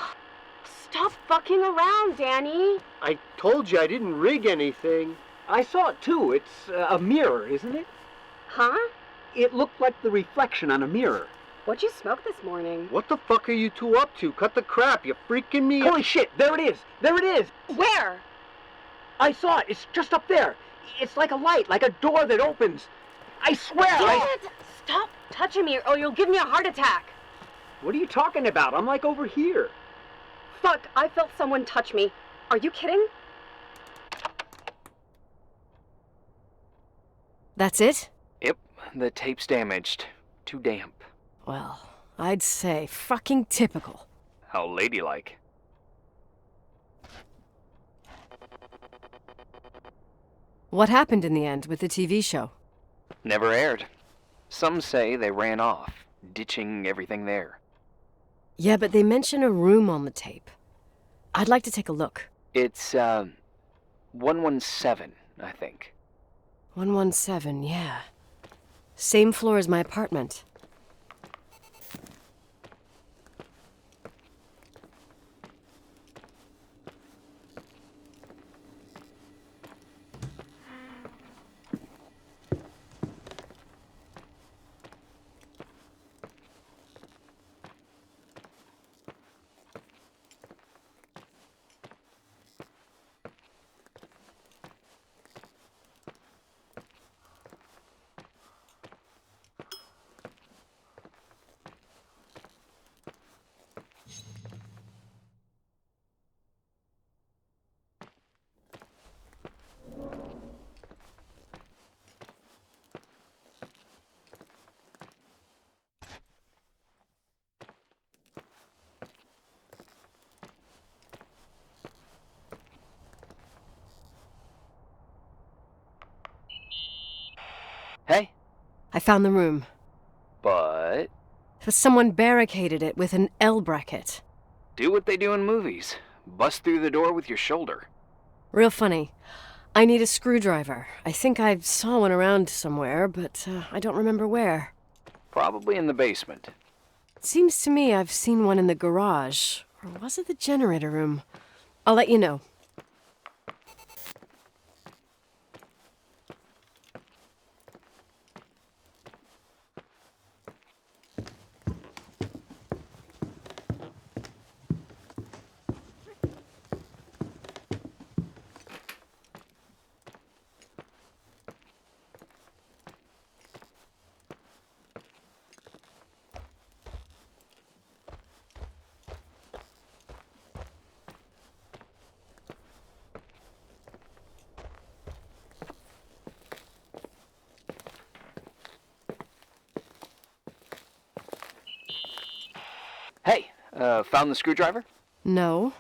Stop fucking around, Danny. I told you I didn't rig anything. I saw it too. It's a mirror, isn't it? Huh? It looked like the reflection on a mirror. What'd you smoke this morning? What the fuck are you two up to? Cut the crap. You freaking me. Holy shit, there it is. There it is. Where? I saw it. It's just up there. It's like a light, like a door that opens. I swear. Stop touching me or you'll give me a heart attack. What are you talking about? I'm like over here. Fuck, I felt someone touch me. Are you kidding? That's it? Yep, the tape's damaged. Too damp. Well, I'd say fucking typical. How ladylike. What happened in the end with the TV show? Never aired. Some say they ran off, ditching everything there. Yeah, but they mention a room on the tape. I'd like to take a look. It's, 117, I think. 117, yeah. Same floor as my apartment. Hey? I found the room. But... Someone barricaded it with an L bracket. do what they do in movies. Bust through the door with your shoulder. Real funny. I need a screwdriver. I think I saw one around somewhere, but I don't remember where. Probably in the basement. It seems to me I've seen one in the garage. Or was it the generator room? I'll let you know. Found the screwdriver? No.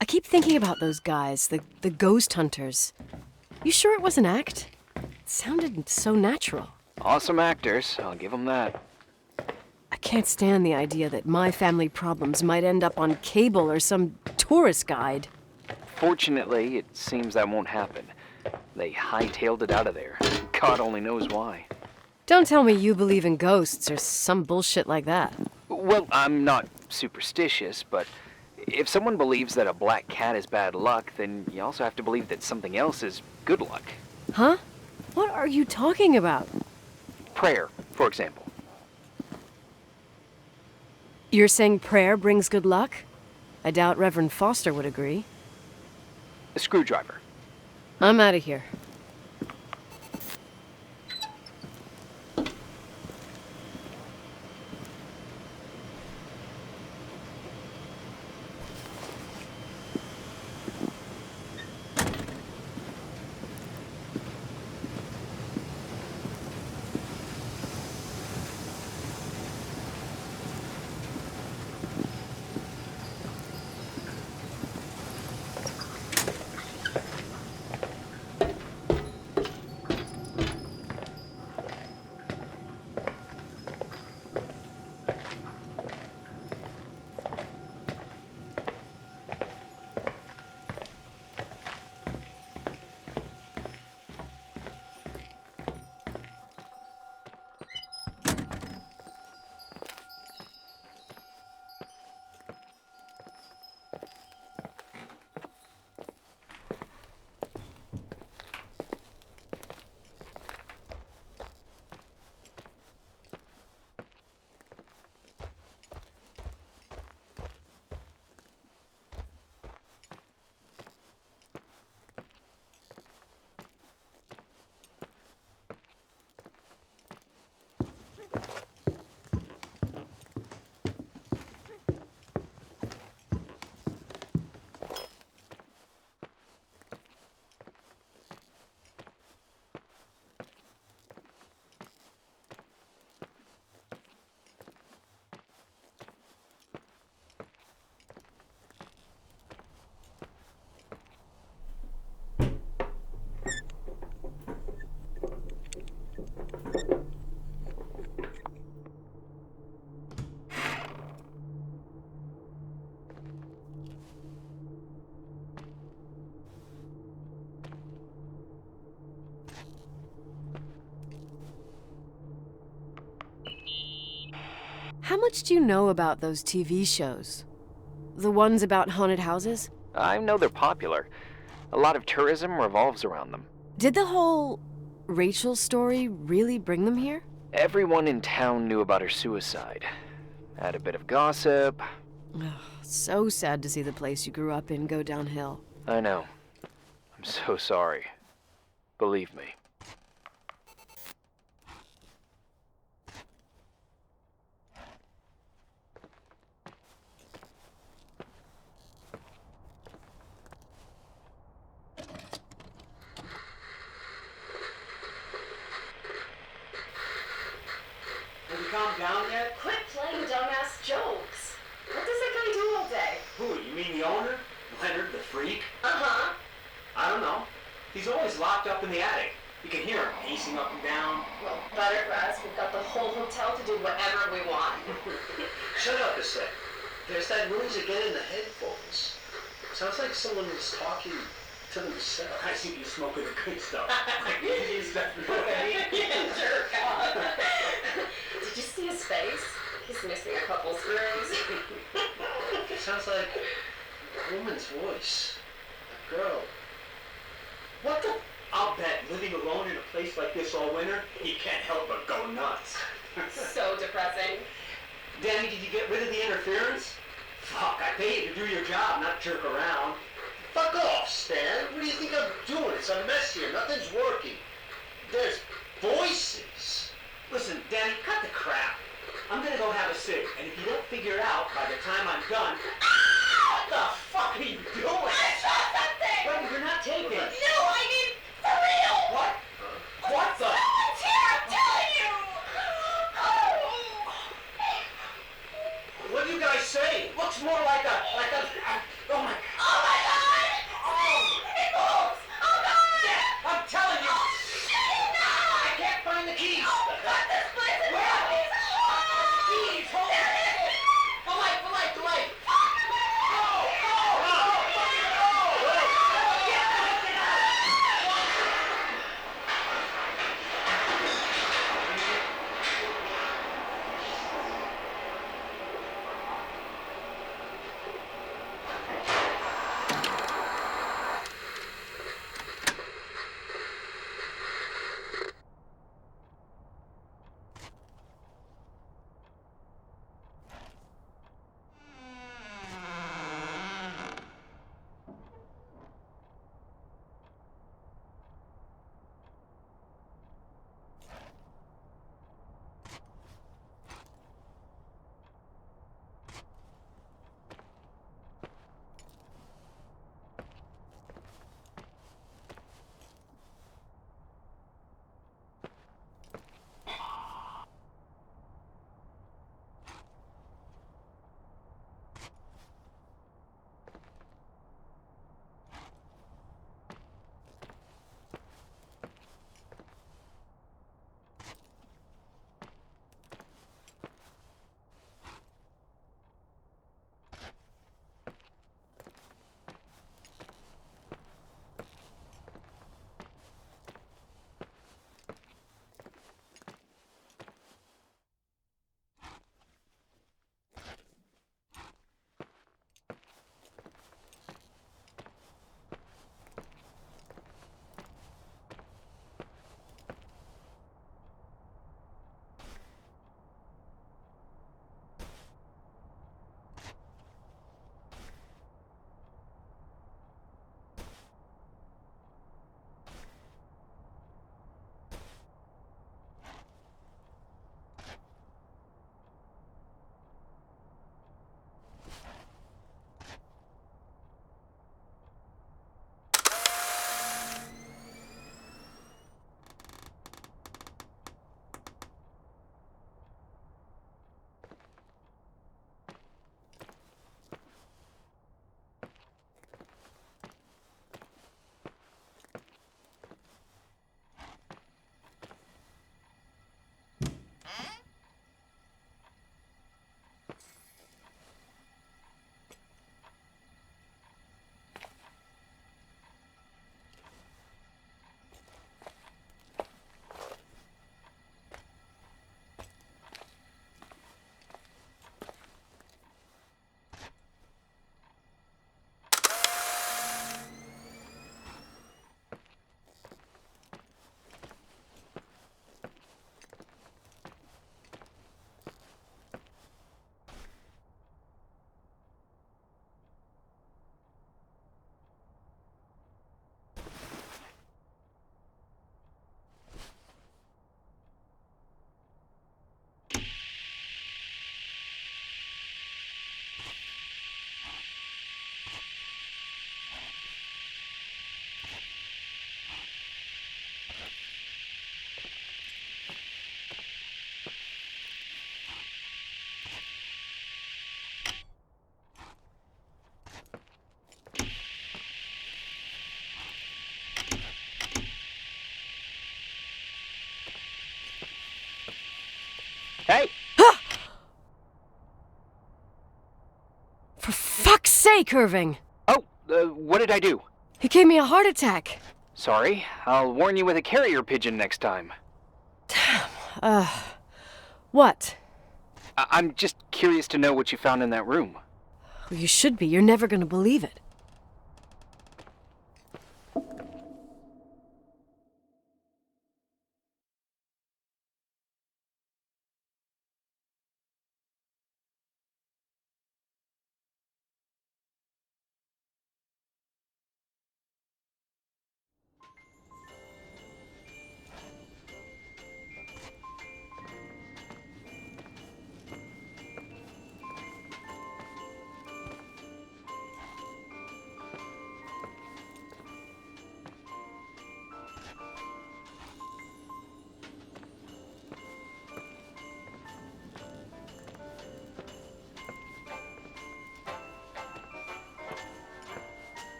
I keep thinking about those guys, the ghost hunters. You sure it was an act? It sounded so natural. Awesome actors, I'll give them that. I can't stand the idea that my family problems might end up on cable or some tourist guide. Fortunately, it seems that won't happen. They hightailed it out of there. God only knows why. Don't tell me you believe in ghosts or some bullshit like that. Well, I'm not superstitious, but if someone believes that a black cat is bad luck, then you also have to believe that something else is good luck. Huh? What are you talking about? Prayer, for example. You're saying prayer brings good luck? I doubt Reverend Foster would agree. A screwdriver. I'm out of here. How much do you know about those TV shows? The ones about haunted houses? I know they're popular. A lot of tourism revolves around them. Did the whole Rachel story really bring them here? Everyone in town knew about her suicide. Had a bit of gossip. Ugh, so sad to see the place you grew up in go downhill. I know. I'm so sorry. Believe me. Have you calmed down yet? Quit playing dumbass jokes. What does that guy do all day? Who, you mean the owner? Leonard the freak? Uh-huh. I don't know. He's always locked up in the attic. You can hear him pacing up and down. Well, better for us. We've got the whole hotel to do whatever we want. Shut up a sec. There's that noise again in the headphones. Sounds like someone is talking to themselves. I see you smoking the good stuff. Jerk off. Did you see his face? He's missing a couple screws. Sounds like a woman's voice. A girl. What the? I'll bet living alone in a place like this all winter, he can't help but go nuts. So depressing. Danny, did you get rid of the interference? Fuck, I pay you to do your job, not jerk around. Fuck off, Stan. What do you think I'm doing? It's a mess here. Nothing's working. There's voices. Listen, Danny, cut the crap. I'm gonna go have a cig, and if you don't figure it out by the time I'm done... What the fuck are you doing? I saw something! Wait, you're not taping. No, I mean, for real! What? What the? Someone's here, I'm telling you! Oh. Hey! For fuck's sake, Irving! Oh, what did I do? He gave me a heart attack. Sorry, I'll warn you with a carrier pigeon next time. What? I'm just curious to know what you found in that room. Well, you should be. You're never gonna believe it.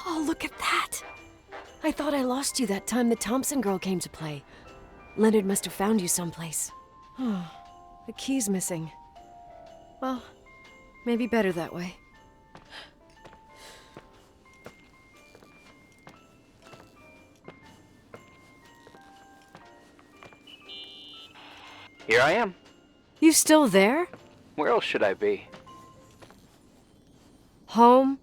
Oh, look at that! I thought I lost you that time the Thompson girl came to play. Leonard must have found you someplace. Oh, the key's missing. Well, maybe better that way. Here I am. You still there? Where else should I be? Home?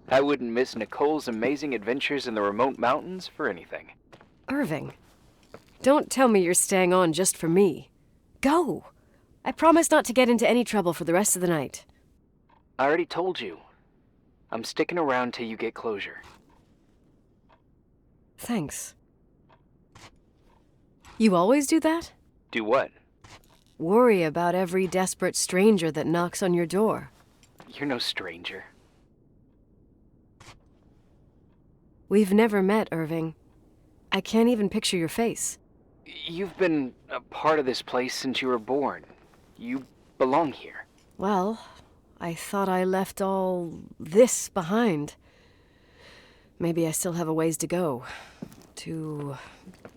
I wouldn't miss Nicole's amazing adventures in the remote mountains for anything. Irving, don't tell me you're staying on just for me. Go! I promise not to get into any trouble for the rest of the night. I already told you. I'm sticking around till you get closure. Thanks. You always do that? Do what? Worry about every desperate stranger that knocks on your door. You're no stranger. We've never met, Irving. I can't even picture your face. You've been a part of this place since you were born. You belong here. Well, I thought I left all this behind. Maybe I still have a ways to go. To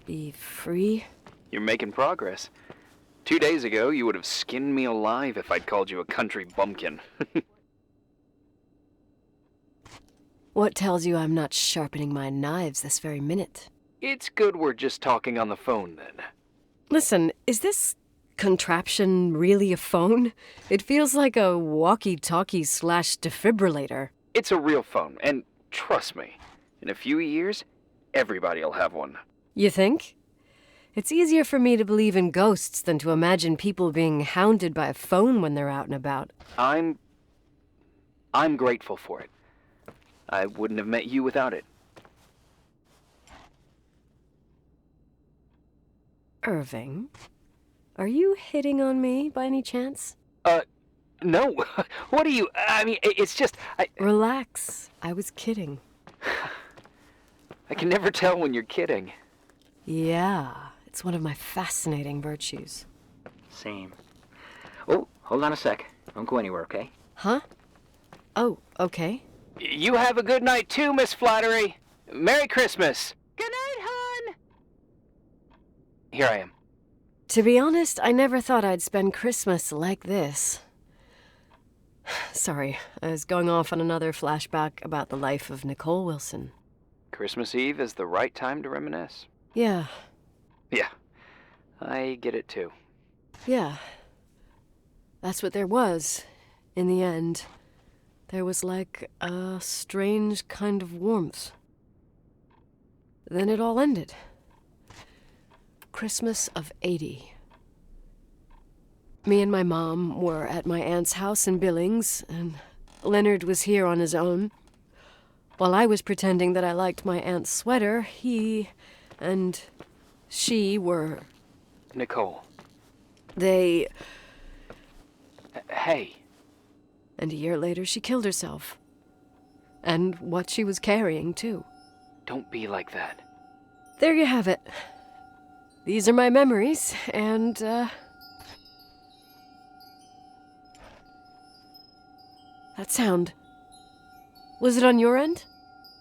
be free? You're making progress. 2 days ago, you would have skinned me alive if I'd called you a country bumpkin. What tells you I'm not sharpening my knives this very minute? It's good we're just talking on the phone, then. Listen, is this contraption really a phone? It feels like a walkie-talkie / defibrillator. It's a real phone, and trust me, in a few years, everybody'll have one. You think? It's easier for me to believe in ghosts than to imagine people being hounded by a phone when they're out and about. I'm grateful for it. I wouldn't have met you without it. Irving, are you hitting on me by any chance? No. What are you... I mean, it's just... Relax. I was kidding. I can never tell when you're kidding. Yeah, it's one of my fascinating virtues. Same. Oh, hold on a sec. Don't go anywhere, okay? Huh? Oh, okay. You have a good night too, Miss Flattery. Merry Christmas. Good night, hon! Here I am. To be honest, I never thought I'd spend Christmas like this. Sorry, I was going off on another flashback about the life of Nicole Wilson. Christmas Eve is the right time to reminisce. Yeah. Yeah, I get it too. Yeah. That's what there was, in the end. There was like a strange kind of warmth. Then it all ended. Christmas of '80. Me and my mom were at my aunt's house in Billings, and Leonard was here on his own. While I was pretending that I liked my aunt's sweater, he and she were... Nicole. They... Hey. And a year later, she killed herself. And what she was carrying, too. Don't be like that. There you have it. These are my memories, and, that sound. Was it on your end?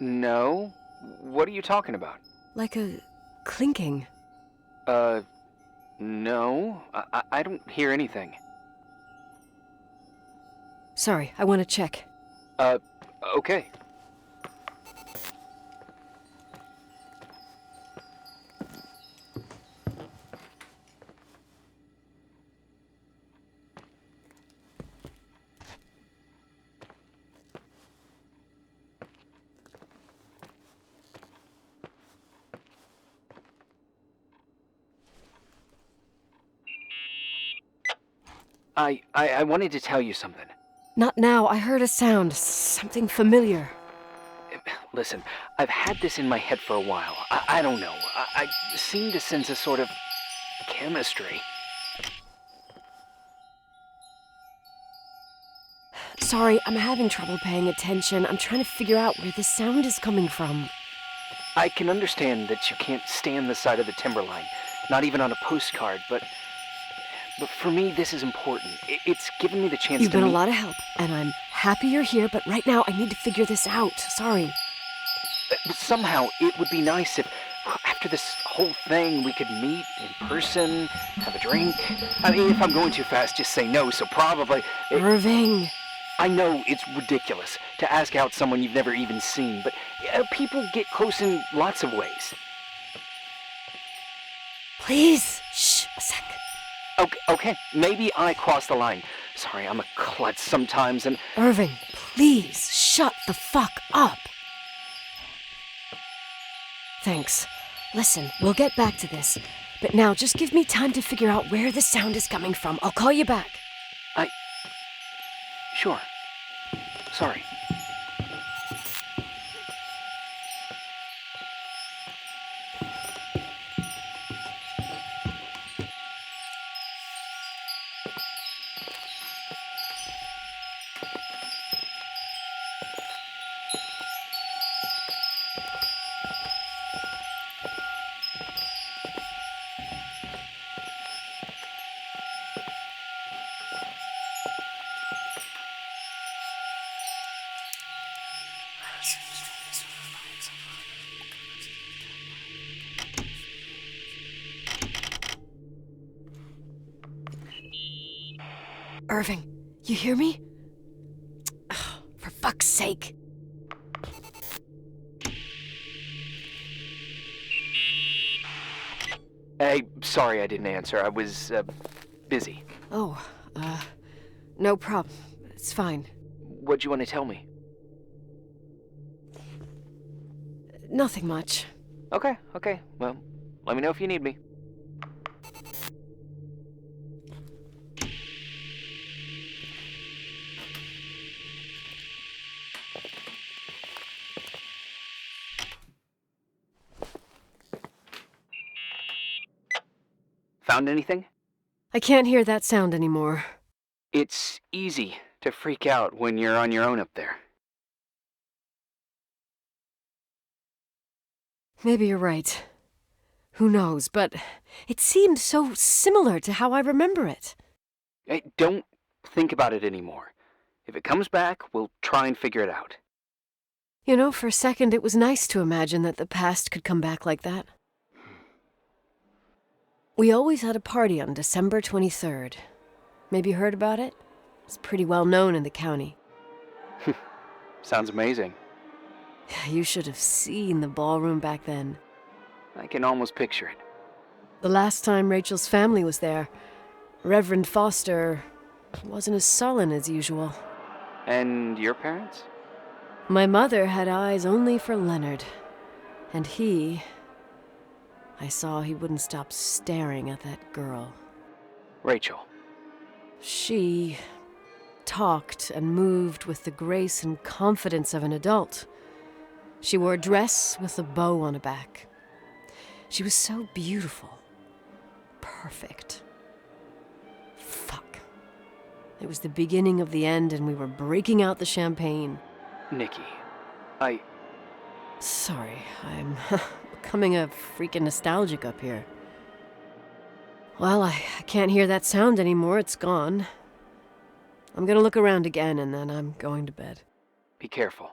No. What are you talking about? Like a clinking. No. I don't hear anything. Sorry, I want to check. Okay. I wanted to tell you something. Not now. I heard a sound. Something familiar. Listen, I've had this in my head for a while. I don't know. I seem to sense a sort of chemistry. Sorry, I'm having trouble paying attention. I'm trying to figure out where this sound is coming from. I can understand that you can't stand the side of the timberline, not even on a postcard, but for me, this is important. It's given me the chance to You've been meet... a lot of help, and I'm happy you're here, but right now I need to figure this out. Sorry. Somehow, it would be nice if, after this whole thing, we could meet in person, have a drink. I mean, if I'm going too fast, just say no, so probably... Irving! I know it's ridiculous to ask out someone you've never even seen, but people get close in lots of ways. Please! Shh, a sec. Okay, maybe I crossed the line. Sorry, I'm a klutz sometimes, and... Irving, please, shut the fuck up! Thanks. Listen, we'll get back to this. But now, just give me time to figure out where the sound is coming from. I'll call you back. Sure. Sorry. Irving, you hear me? Oh, for fuck's sake. Hey, sorry I didn't answer. I was, busy. Oh, no problem. It's fine. What'd you want to tell me? Nothing much. Okay. Well, let me know if you need me. Found anything? I can't hear that sound anymore. It's easy to freak out when you're on your own up there. Maybe you're right. Who knows, but it seemed so similar to how I remember it. Hey, don't think about it anymore. If it comes back, we'll try and figure it out. You know, for a second it was nice to imagine that the past could come back like that. We always had a party on December 23rd. Maybe you heard about it? It's pretty well known in the county. Sounds amazing. You should have seen the ballroom back then. I can almost picture it. The last time Rachel's family was there, Reverend Foster wasn't as sullen as usual. And your parents? My mother had eyes only for Leonard. And I saw he wouldn't stop staring at that girl. Rachel. She talked and moved with the grace and confidence of an adult. She wore a dress with a bow on her back. She was so beautiful. Perfect. Fuck. It was the beginning of the end, and we were breaking out the champagne. Nikki, Sorry, I'm becoming a freaking nostalgic up here. Well, I can't hear that sound anymore. It's gone. I'm gonna look around again, and then I'm going to bed. Be careful.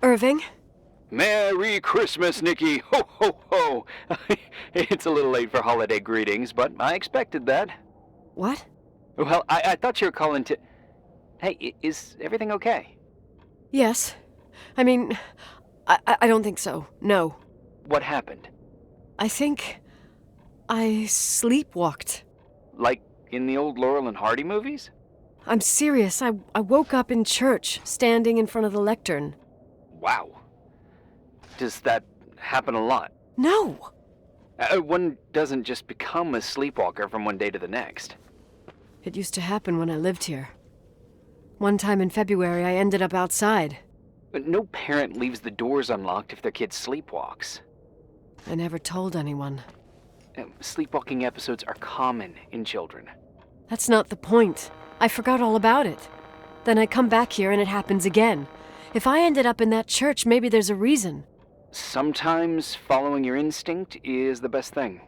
Irving? Merry Christmas, Nikki! Ho, ho, ho! It's a little late for holiday greetings, but I expected that. What? Well, I thought you were calling to... Hey, is everything okay? Yes. I mean, I don't think so. No. What happened? I think I sleepwalked. Like in the old Laurel and Hardy movies? I'm serious. I woke up in church, standing in front of the lectern. Wow. Does that happen a lot? No! One doesn't just become a sleepwalker from one day to the next. It used to happen when I lived here. One time in February, I ended up outside. But no parent leaves the doors unlocked if their kid sleepwalks. I never told anyone. Sleepwalking episodes are common in children. That's not the point. I forgot all about it. Then I come back here and it happens again. If I ended up in that church, maybe there's a reason. Sometimes following your instinct is the best thing.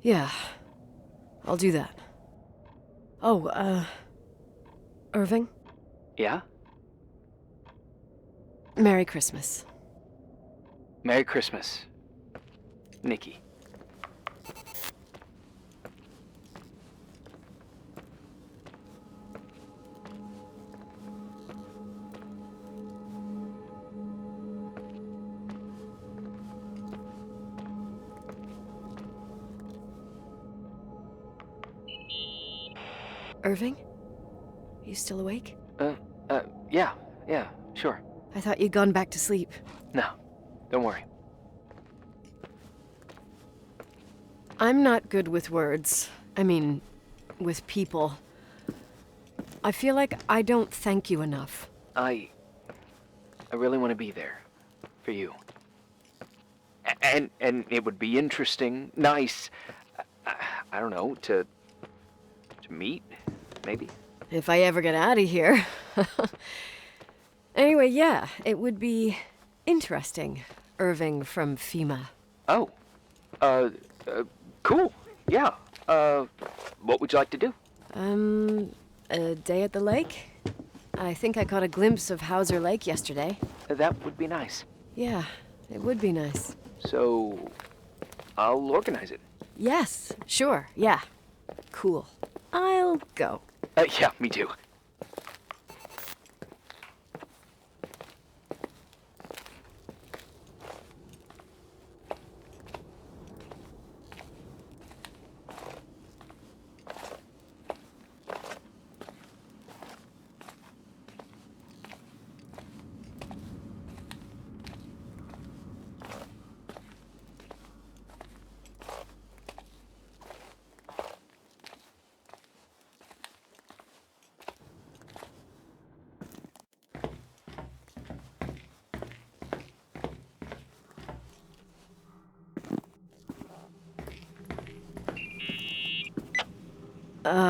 Yeah, I'll do that. Oh, Irving? Yeah? Merry Christmas. Merry Christmas, Nikki. Irving? You still awake? Yeah, sure. I thought you'd gone back to sleep. No, don't worry. I'm not good with words. I mean, with people. I feel like I don't thank you enough. I really want to be there for you. And it would be interesting, nice, I don't know, to meet, maybe? If I ever get out of here. Anyway, yeah, it would be interesting. Irving from FEMA. Oh, cool, yeah. What would you like to do? A day at the lake? I think I caught a glimpse of Hauser Lake yesterday. That would be nice. Yeah, it would be nice. So, I'll organize it. Yes, sure, yeah. Cool. I'll go. Yeah, me too.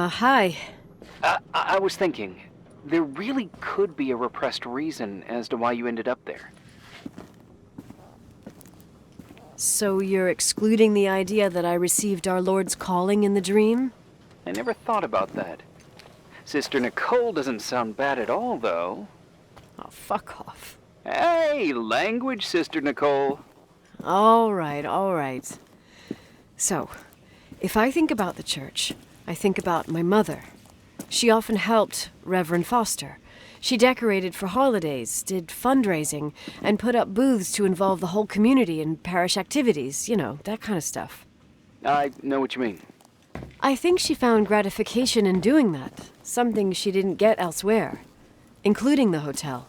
Hi. I was thinking, there really could be a repressed reason as to why you ended up there. So you're excluding the idea that I received our Lord's calling in the dream? I never thought about that. Sister Nicole doesn't sound bad at all, though. Oh, fuck off. Hey, language, Sister Nicole. All right. So, if I think about the church, I think about my mother. She often helped Reverend Foster. She decorated for holidays, did fundraising, and put up booths to involve the whole community in parish activities, you know, that kind of stuff. I know what you mean. I think she found gratification in doing that, something she didn't get elsewhere, including the hotel.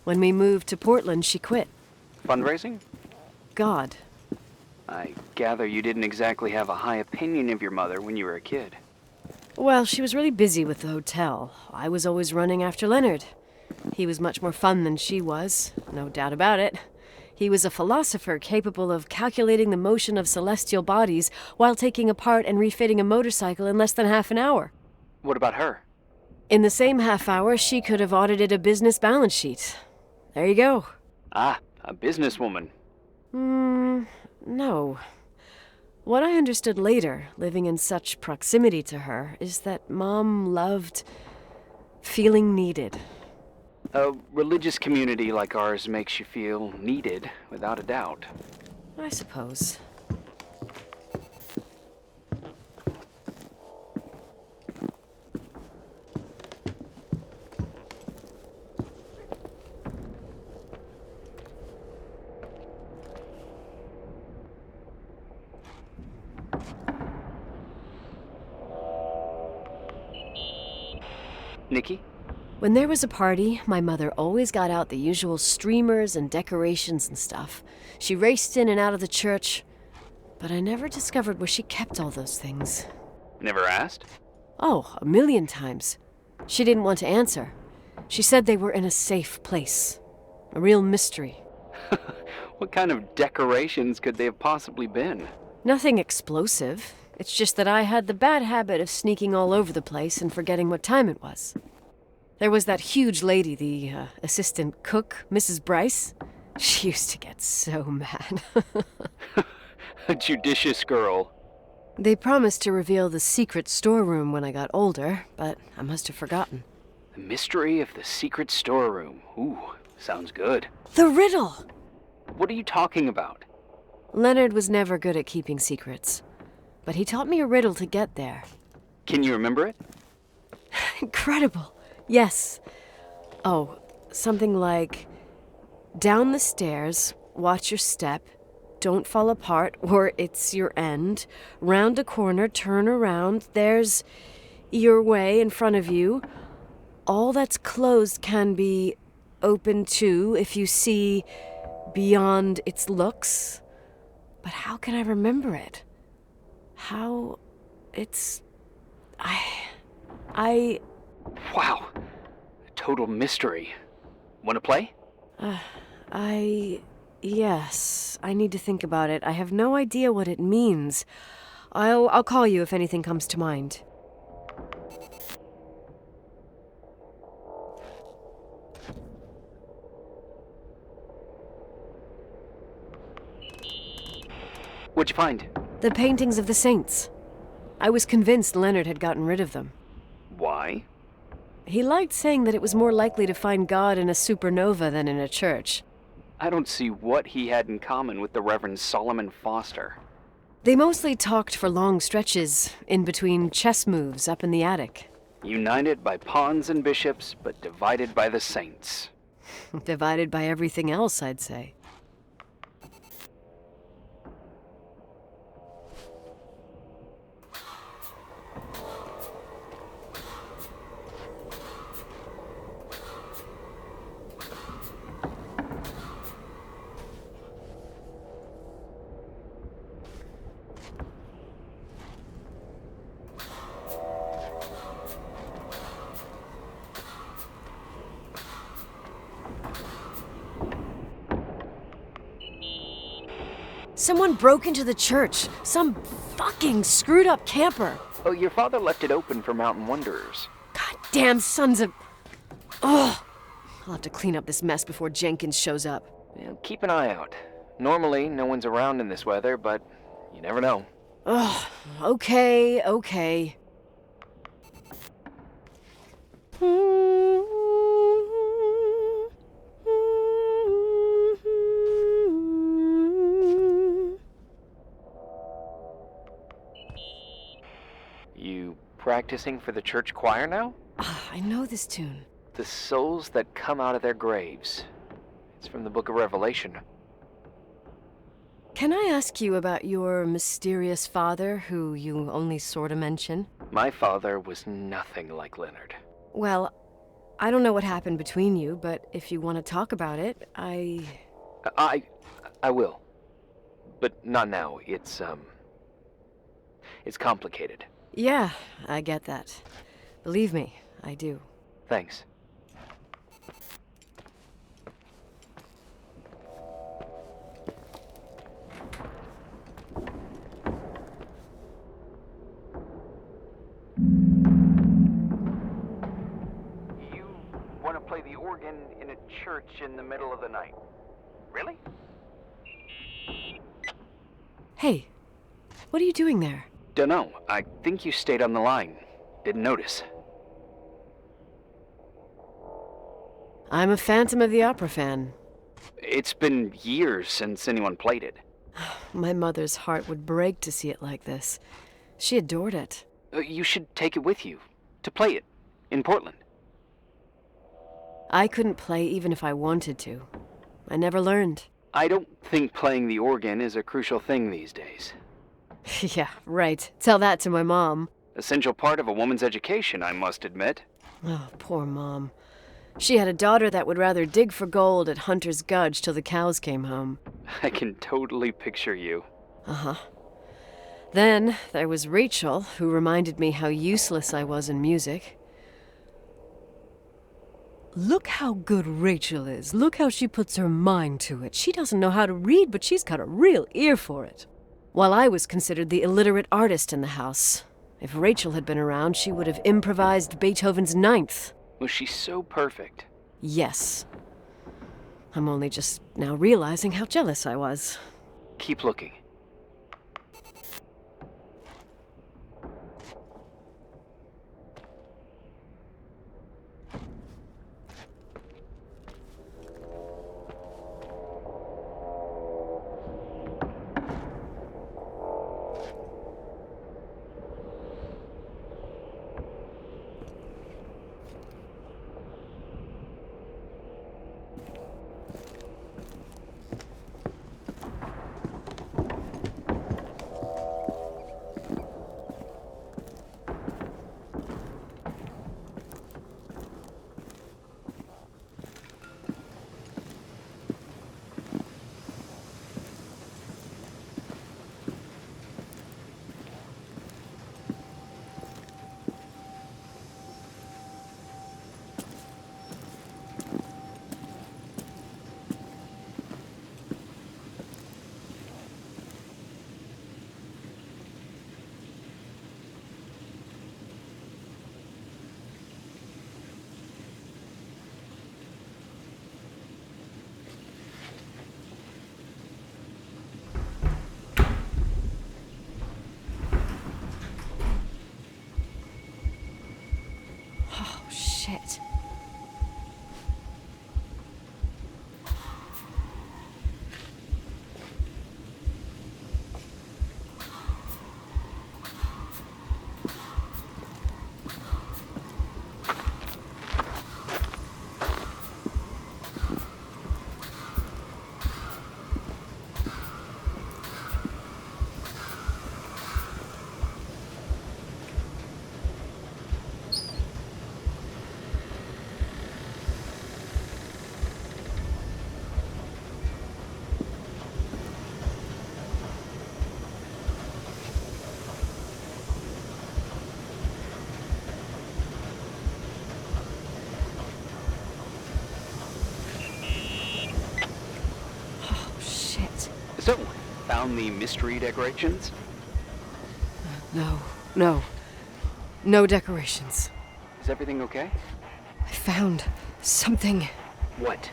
When we moved to Portland, she quit. Fundraising? God. I gather you didn't exactly have a high opinion of your mother when you were a kid. Well, she was really busy with the hotel. I was always running after Leonard. He was much more fun than she was, no doubt about it. He was a philosopher capable of calculating the motion of celestial bodies while taking apart and refitting a motorcycle in less than half an hour. What about her? In the same half hour, she could have audited a business balance sheet. There you go. Ah, a businesswoman. No. What I understood later, living in such proximity to her, is that Mom loved feeling needed. A religious community like ours makes you feel needed, without a doubt. I suppose. Nikki? When there was a party, my mother always got out the usual streamers and decorations and stuff. She raced in and out of the church, but I never discovered where she kept all those things. Never asked? Oh, a million times. She didn't want to answer. She said they were in a safe place. A real mystery. What kind of decorations could they have possibly been? Nothing explosive. It's just that I had the bad habit of sneaking all over the place and forgetting what time it was. There was that huge lady, the assistant cook, Mrs. Bryce. She used to get so mad. A judicious girl. They promised to reveal the secret storeroom when I got older, but I must have forgotten. The mystery of the secret storeroom. Ooh, sounds good. The riddle! What are you talking about? Leonard was never good at keeping secrets, but he taught me a riddle to get there. Can you remember it? Incredible. Yes. Oh, something like, down the stairs, watch your step, don't fall apart or it's your end, round a corner, turn around, there's your way in front of you. All that's closed can be open too if you see beyond its looks. But how can I remember it? How it's... Wow. A total mystery. Want to play? Yes. I need to think about it. I have no idea what it means. I'll call you if anything comes to mind. What'd you find? The paintings of the saints. I was convinced Leonard had gotten rid of them. Why? He liked saying that it was more likely to find God in a supernova than in a church. I don't see what he had in common with the Reverend Solomon Foster. They mostly talked for long stretches, in between chess moves up in the attic. United by pawns and bishops, but divided by the saints. Divided by everything else, I'd say. Someone broke into the church. Some fucking screwed up camper. Oh, your father left it open for mountain wanderers. Goddamn sons of... Ugh. I'll have to clean up this mess before Jenkins shows up. Yeah, keep an eye out. Normally, no one's around in this weather, but you never know. Ugh. Okay. You practicing for the church choir now? I know this tune. The souls that come out of their graves. It's from the book of Revelation. Can I ask you about your mysterious father, who you only sort of mention? My father was nothing like Leonard. Well, I don't know what happened between you, but if you want to talk about it, I will. But not now. It's complicated. Yeah, I get that. Believe me, I do. Thanks. You want to play the organ in a church in the middle of the night? Really? Hey, what are you doing there? Dunno. I think you stayed on the line. Didn't notice. I'm a Phantom of the Opera fan. It's been years since anyone played it. My mother's heart would break to see it like this. She adored it. You should take it with you, to play it, in Portland. I couldn't play even if I wanted to. I never learned. I don't think playing the organ is a crucial thing these days. Yeah, right. Tell that to my mom. Essential part of a woman's education, I must admit. Oh, poor Mom. She had a daughter that would rather dig for gold at Hunter's Gulch till the cows came home. I can totally picture you. Uh-huh. Then there was Rachel, who reminded me how useless I was in music. Look how good Rachel is. Look how she puts her mind to it. She doesn't know how to read, but she's got a real ear for it. While I was considered the illiterate artist in the house. If Rachel had been around, she would have improvised Beethoven's Ninth. Was she so perfect? Yes. I'm only just now realizing how jealous I was. Keep looking. Shit. So, found the mystery decorations? No. No decorations. Is everything okay? I found something. What?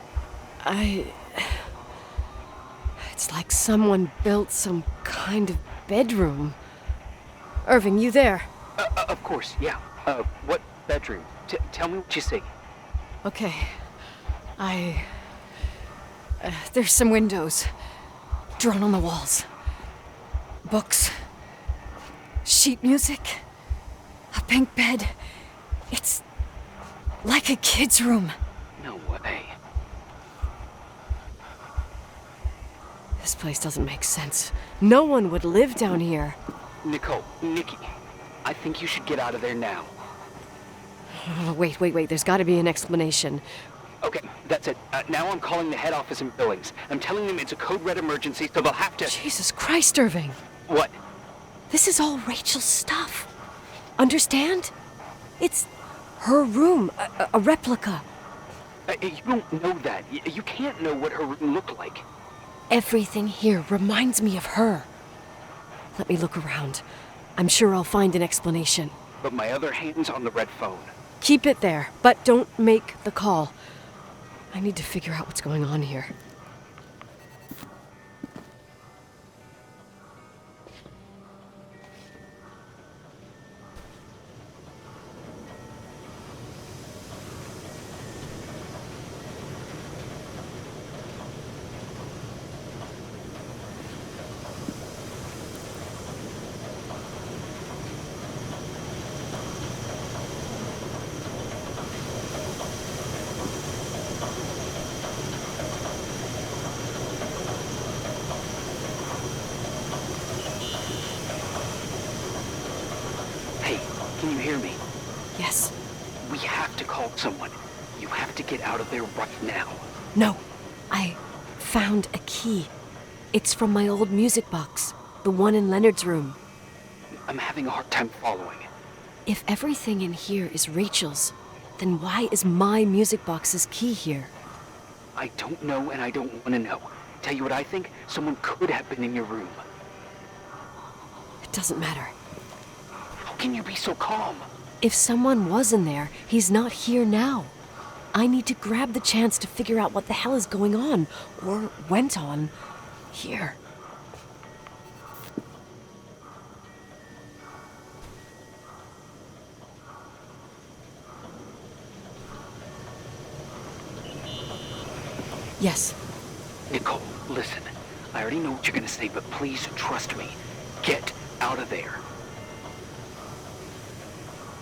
It's like someone built some kind of bedroom. Irving, you there? Of course, yeah. What bedroom? Tell me what you see. Okay. There's some windows. Drawn on the walls. Books. Sheet music. A pink bed. It's like a kid's room. No way. This place doesn't make sense. No one would live down here. Nicole, Nikki, I think you should get out of there now. Wait. There's got to be an explanation. Okay, that's it. Now I'm calling the head office in Billings. I'm telling them it's a code red emergency, so they'll have to... Jesus Christ, Irving. What? This is all Rachel's stuff. Understand? It's her room, a replica. You don't know that. You can't know what her room looked like. Everything here reminds me of her. Let me look around. I'm sure I'll find an explanation. But my other hand's on the red phone. Keep it there, but don't make the call. I need to figure out what's going on here. call someone. You have to get out of there right now. No, I found a key. It's from my old music box, the one in Leonard's room. I'm having a hard time following. If everything in here is Rachel's, then why is my music box's key here? I don't know and I don't want to know. Tell you what I think? Someone could have been in your room. It doesn't matter. How can you be so calm? If someone was in there, he's not here now. I need to grab the chance to figure out what the hell is going on, or went on, here. Yes. Nicole, listen. I already know what you're gonna say, but please trust me. Get out of there.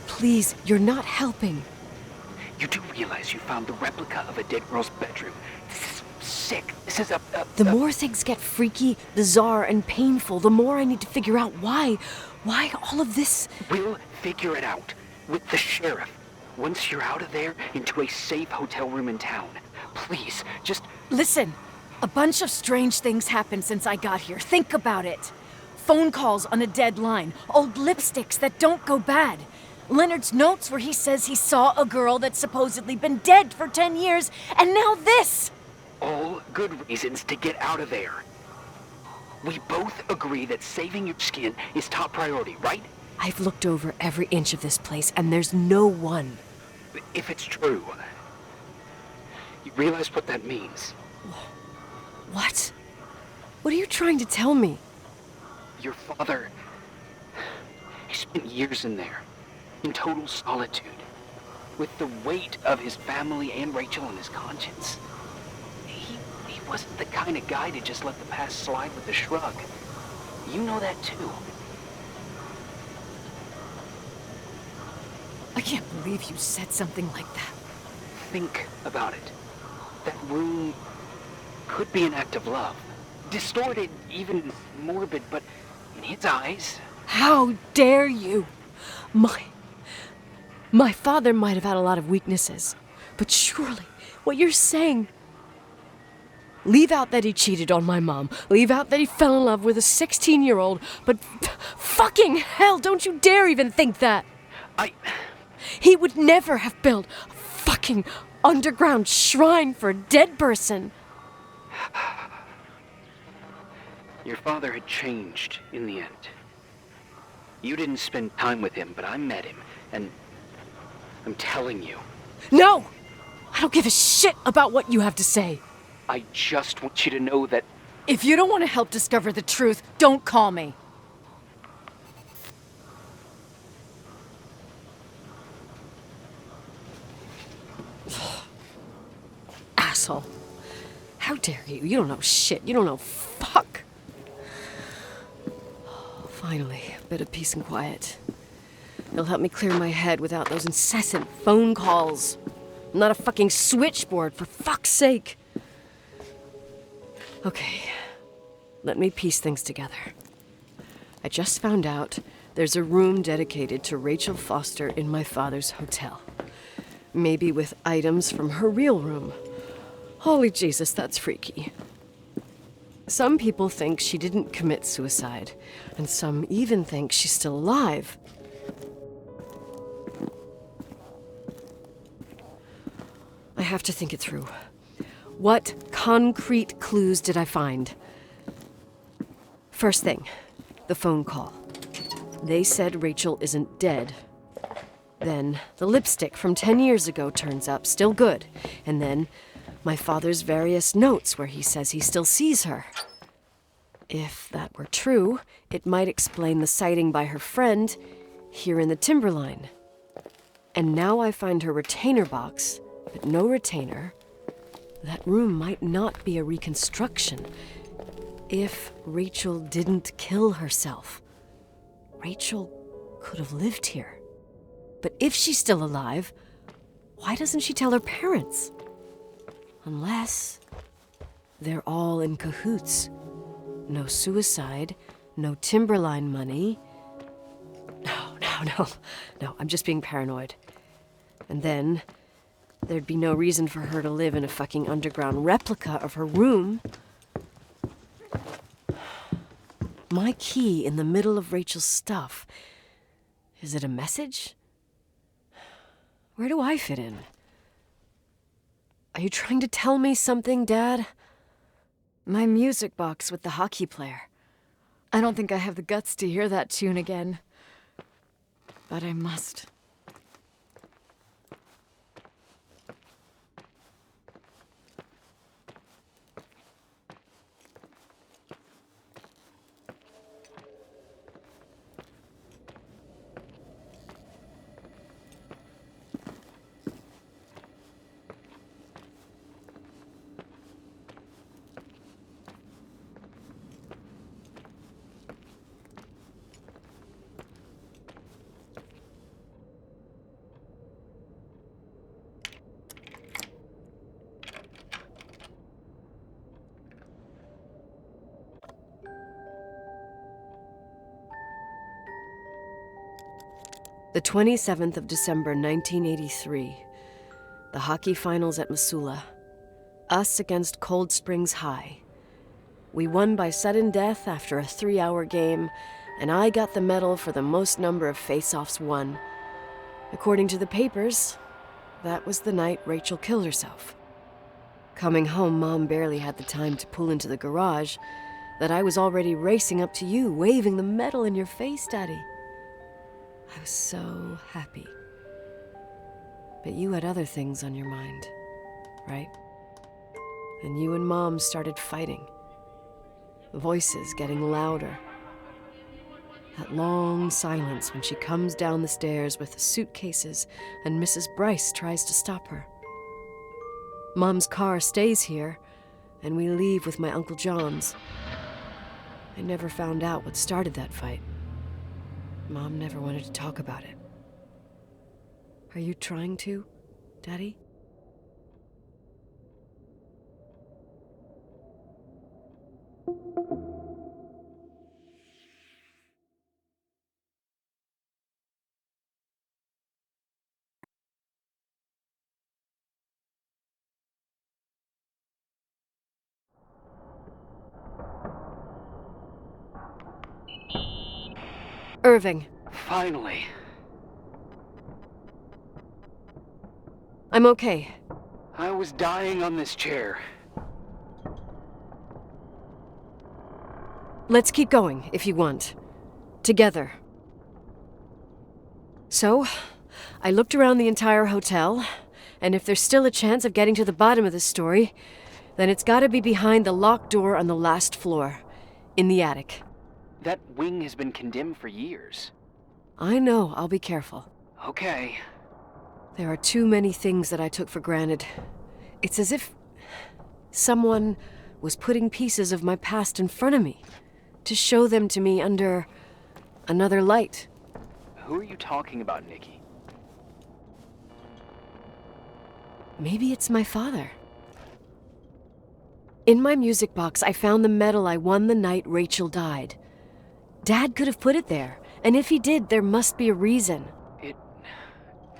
Please, you're not helping. You do realize you found the replica of a dead girl's bedroom. This is sick. This is The more things get freaky, bizarre, and painful, the more I need to figure out why. Why all of this? We'll figure it out. With the sheriff. Once you're out of there, into a safe hotel room in town. Please, just... Listen, a bunch of strange things happened since I got here. Think about it. Phone calls on a dead line, old lipsticks that don't go bad. Leonard's notes where he says he saw a girl that's supposedly been dead for 10 years, and now this! All good reasons to get out of there. We both agree that saving your skin is top priority, right? I've looked over every inch of this place, and there's no one. If it's true, you realize what that means? What? What are you trying to tell me? Your father... he spent years in there, in total solitude, with the weight of his family and Rachel on his conscience. He wasn't the kind of guy to just let the past slide with a shrug. You know that too. I can't believe you said something like that. Think about it. That room could be an act of love. Distorted, even morbid, but in his eyes... How dare you! My father might have had a lot of weaknesses, but surely what you're saying... Leave out that he cheated on my mom. Leave out that he fell in love with a 16-year-old, but fucking hell, don't you dare even think that! He would never have built a fucking underground shrine for a dead person. Your father had changed in the end. You didn't spend time with him, but I met him, and I'm telling you. No! I don't give a shit about what you have to say. I just want you to know that... If you don't want to help discover the truth, don't call me. Asshole. How dare you? You don't know shit. You don't know fuck. Finally, a bit of peace and quiet. It'll help me clear my head without those incessant phone calls. I'm not a fucking switchboard, for fuck's sake. Okay, let me piece things together. I just found out there's a room dedicated to Rachel Foster in my father's hotel. Maybe with items from her real room. Holy Jesus, that's freaky. Some people think she didn't commit suicide, and some even think she's still alive. I have to think it through. What concrete clues did I find? First thing, the phone call. They said Rachel isn't dead. Then the lipstick from 10 years ago turns up, still good. And then my father's various notes where he says he still sees her. If that were true, it might explain the sighting by her friend here in the Timberline. And now I find her retainer box, but no retainer. That room might not be a reconstruction. If Rachel didn't kill herself, Rachel could have lived here. But if she's still alive, why doesn't she tell her parents? Unless they're all in cahoots. No suicide, no Timberline money. No, I'm just being paranoid. And then There'd be no reason for her to live in a fucking underground replica of her room. My key in the middle of Rachel's stuff. Is it a message? Where do I fit in? Are you trying to tell me something, Dad? My music box with the hockey player. I don't think I have the guts to hear that tune again. But I must. The 27th of December, 1983. The hockey finals at Missoula. Us against Cold Springs High. We won by sudden death after a 3-hour game, and I got the medal for the most number of face-offs won. According to the papers, that was the night Rachel killed herself. Coming home, Mom barely had the time to pull into the garage that I was already racing up to you, waving the medal in your face, Daddy. I was so happy. But you had other things on your mind, right? And you and Mom started fighting. Voices getting louder. That long silence when she comes down the stairs with the suitcases and Mrs. Bryce tries to stop her. Mom's car stays here, and we leave with my Uncle John's. I never found out what started that fight. Mom never wanted to talk about it. Are you trying to, Daddy? Irving. Finally. I'm okay. I was dying on this chair. Let's keep going, if you want. Together. So, I looked around the entire hotel, and if there's still a chance of getting to the bottom of this story, then it's gotta be behind the locked door on the last floor, in the attic. That wing has been condemned for years. I know, I'll be careful. Okay. There are too many things that I took for granted. It's as if someone was putting pieces of my past in front of me, to show them to me under another light. Who are you talking about, Nikki? Maybe it's my father. In my music box, I found the medal I won the night Rachel died. Dad could have put it there, and if he did, there must be a reason.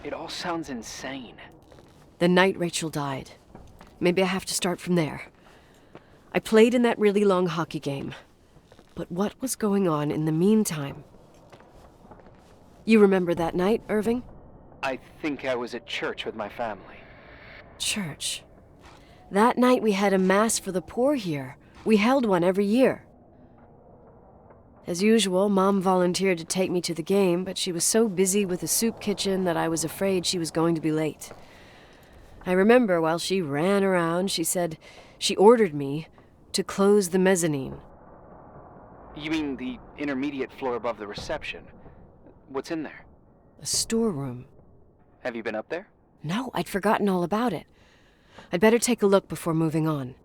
It all sounds insane. The night Rachel died. Maybe I have to start from there. I played in that really long hockey game. But what was going on in the meantime? You remember that night, Irving? I think I was at church with my family. Church. That night we had a mass for the poor here. We held one every year. As usual, Mom volunteered to take me to the game, but she was so busy with the soup kitchen that I was afraid she was going to be late. I remember while she ran around, she said she ordered me to close the mezzanine. You mean the intermediate floor above the reception? What's in there? A storeroom. Have you been up there? No, I'd forgotten all about it. I'd better take a look before moving on.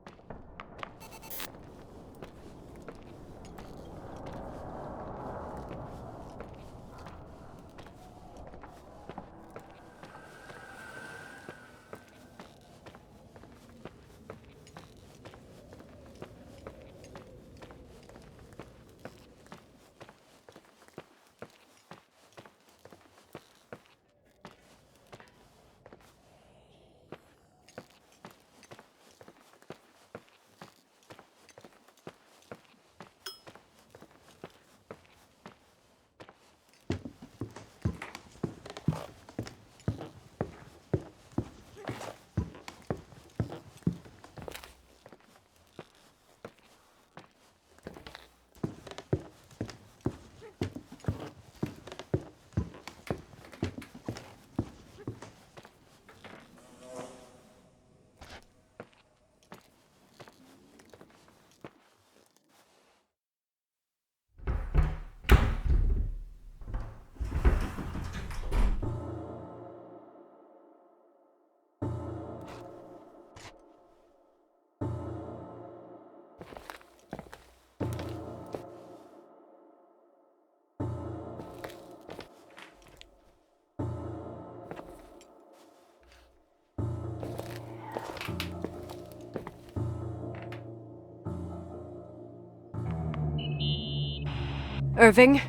Irving?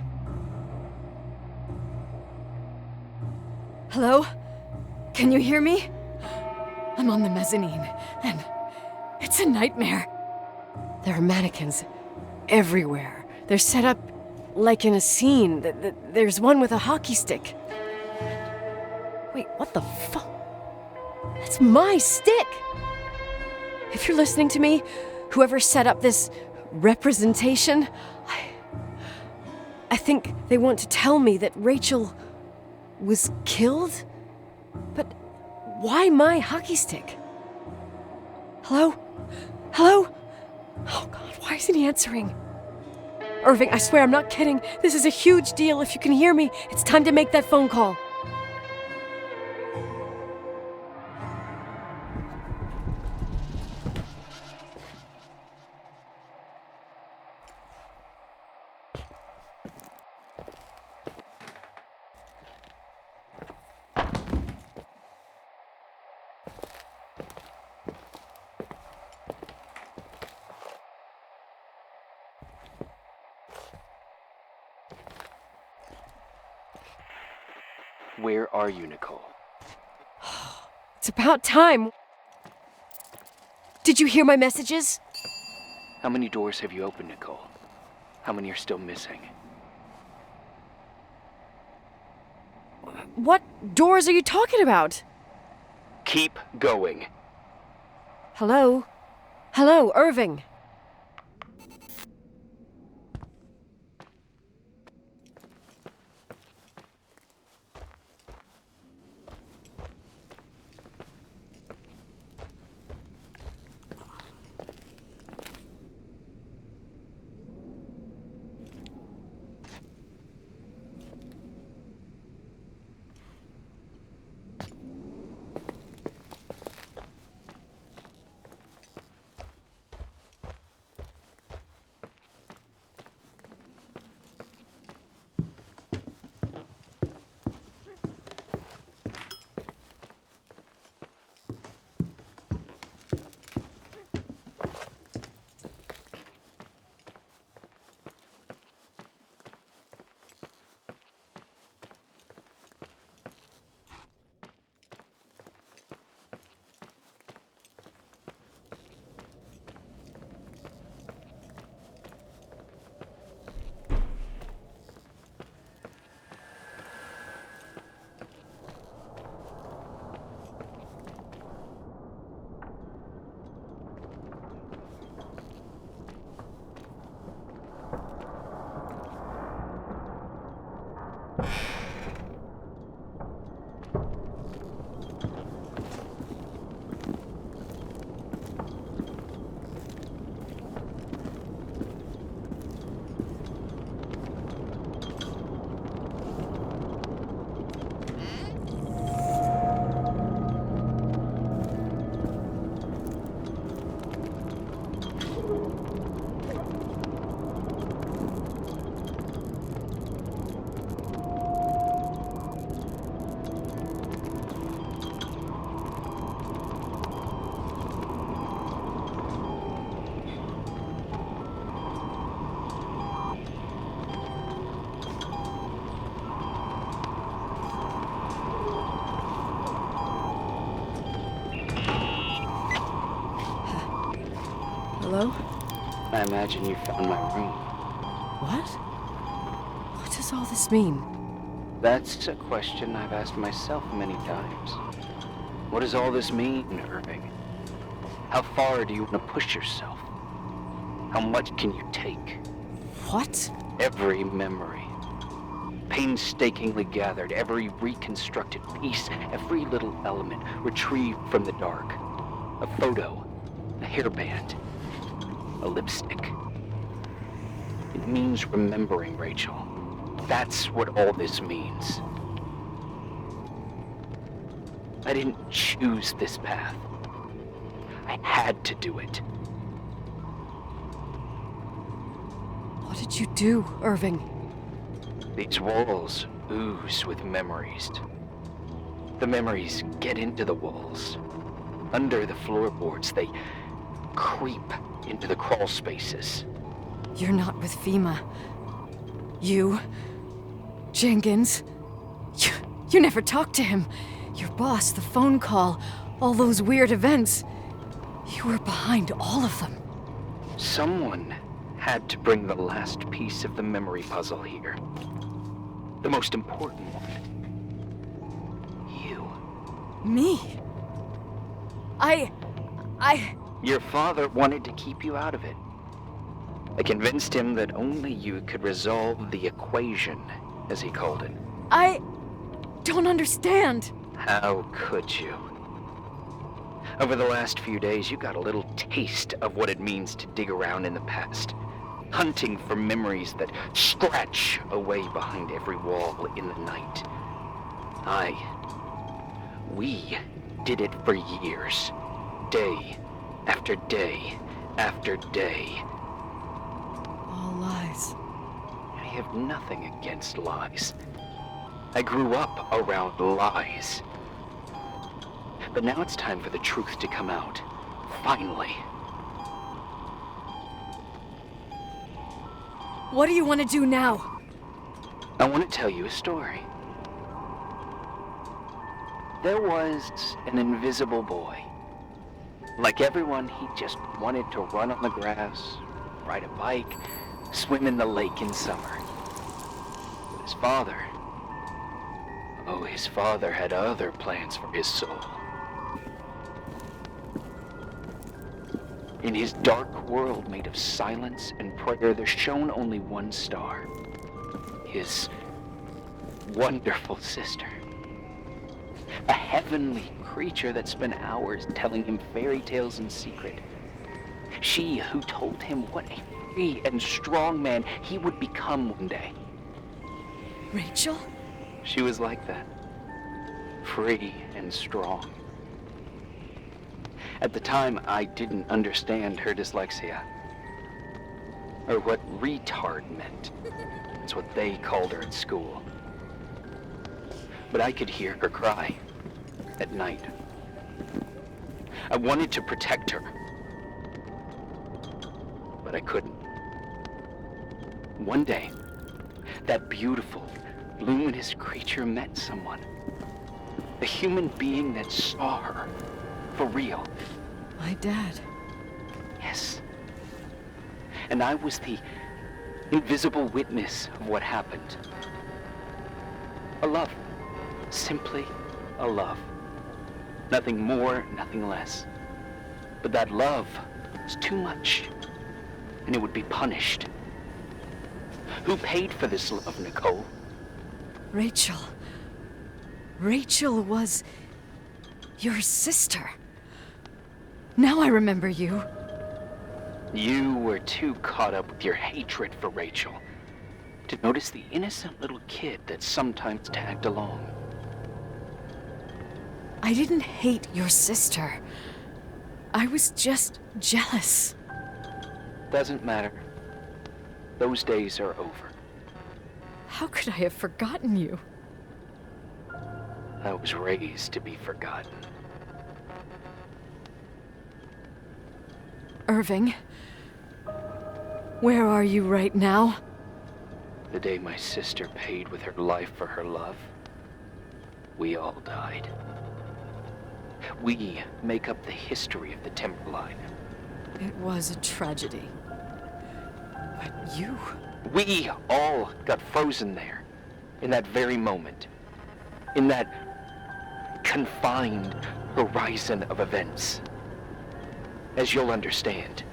Hello? Can you hear me? I'm on the mezzanine, and it's a nightmare. There are mannequins everywhere. They're set up like in a scene. There's one with a hockey stick. Wait, what the fuck? That's my stick! If you're listening to me, whoever set up this representation, I think they want to tell me that Rachel was killed? But why my hockey stick? Hello? Hello? Oh God, why isn't he answering? Irving, I swear I'm not kidding. This is a huge deal. If you can hear me, it's time to make that phone call. Where are you, Nicole? It's about time. Did you hear my messages? How many doors have you opened, Nicole? How many are still missing? What doors are you talking about? Keep going. Hello? Hello, Irving. Hello? I imagine you found my room. What? What does all this mean? That's a question I've asked myself many times. What does all this mean, Irving? How far do you want to push yourself? How much can you take? What? Every memory. Painstakingly gathered, every reconstructed piece, every little element retrieved from the dark. A photo, a hairband, a lipstick. It means remembering, Rachel. That's what all this means. I didn't choose this path. I had to do it. What did you do, Irving? These walls ooze with memories. The memories get into the walls. Under the floorboards, they creep into the crawl spaces. You're not with FEMA. You? Jenkins? You never talked to him. Your boss, the phone call, all those weird events. You were behind all of them. Someone had to bring the last piece of the memory puzzle here. The most important one. You. Me? Your father wanted to keep you out of it. I convinced him that only you could resolve the equation, as he called it. I don't understand. How could you? Over the last few days, you got a little taste of what it means to dig around in the past, hunting for memories that scratch away behind every wall in the night. We did it for years, day after day after day. All lies. I have nothing against lies. I grew up around lies. But now it's time for the truth to come out. Finally. What do you want to do now? I want to tell you a story. There was an invisible boy. Like everyone, he just wanted to run on the grass, ride a bike, swim in the lake in summer. But his father had other plans for his soul. In his dark world made of silence and prayer, there shone only one star. His wonderful sister. A heavenly creature that spent hours telling him fairy tales in secret. She who told him what a free and strong man he would become one day. Rachel? She was like that. Free and strong. At the time, I didn't understand her dyslexia. Or what retard meant. That's what they called her at school. But I could hear her cry at night. I wanted to protect her. But I couldn't. One day, that beautiful, luminous creature met someone. A human being that saw her. For real. My dad. Yes. And I was the invisible witness of what happened. A love. Simply a love. Nothing more, nothing less. But that love was too much, and it would be punished. Who paid for this love, Nicole? Rachel. Rachel was your sister. Now I remember you. You were too caught up with your hatred for Rachel to notice the innocent little kid that sometimes tagged along. I didn't hate your sister. I was just jealous. Doesn't matter. Those days are over. How could I have forgotten you? I was raised to be forgotten. Irving, where are you right now? The day my sister paid with her life for her love, we all died. We make up the history of the Timberline. It was a tragedy. But you... We all got frozen there, in that very moment. In that confined horizon of events. As you'll understand.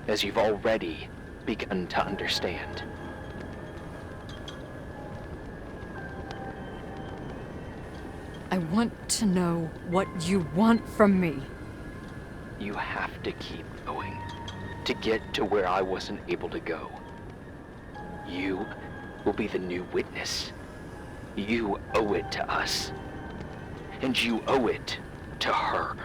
As you've already begun to understand. I want to know what you want from me. You have to keep going to get to where I wasn't able to go. You will be the new witness. You owe it to us. And you owe it to her.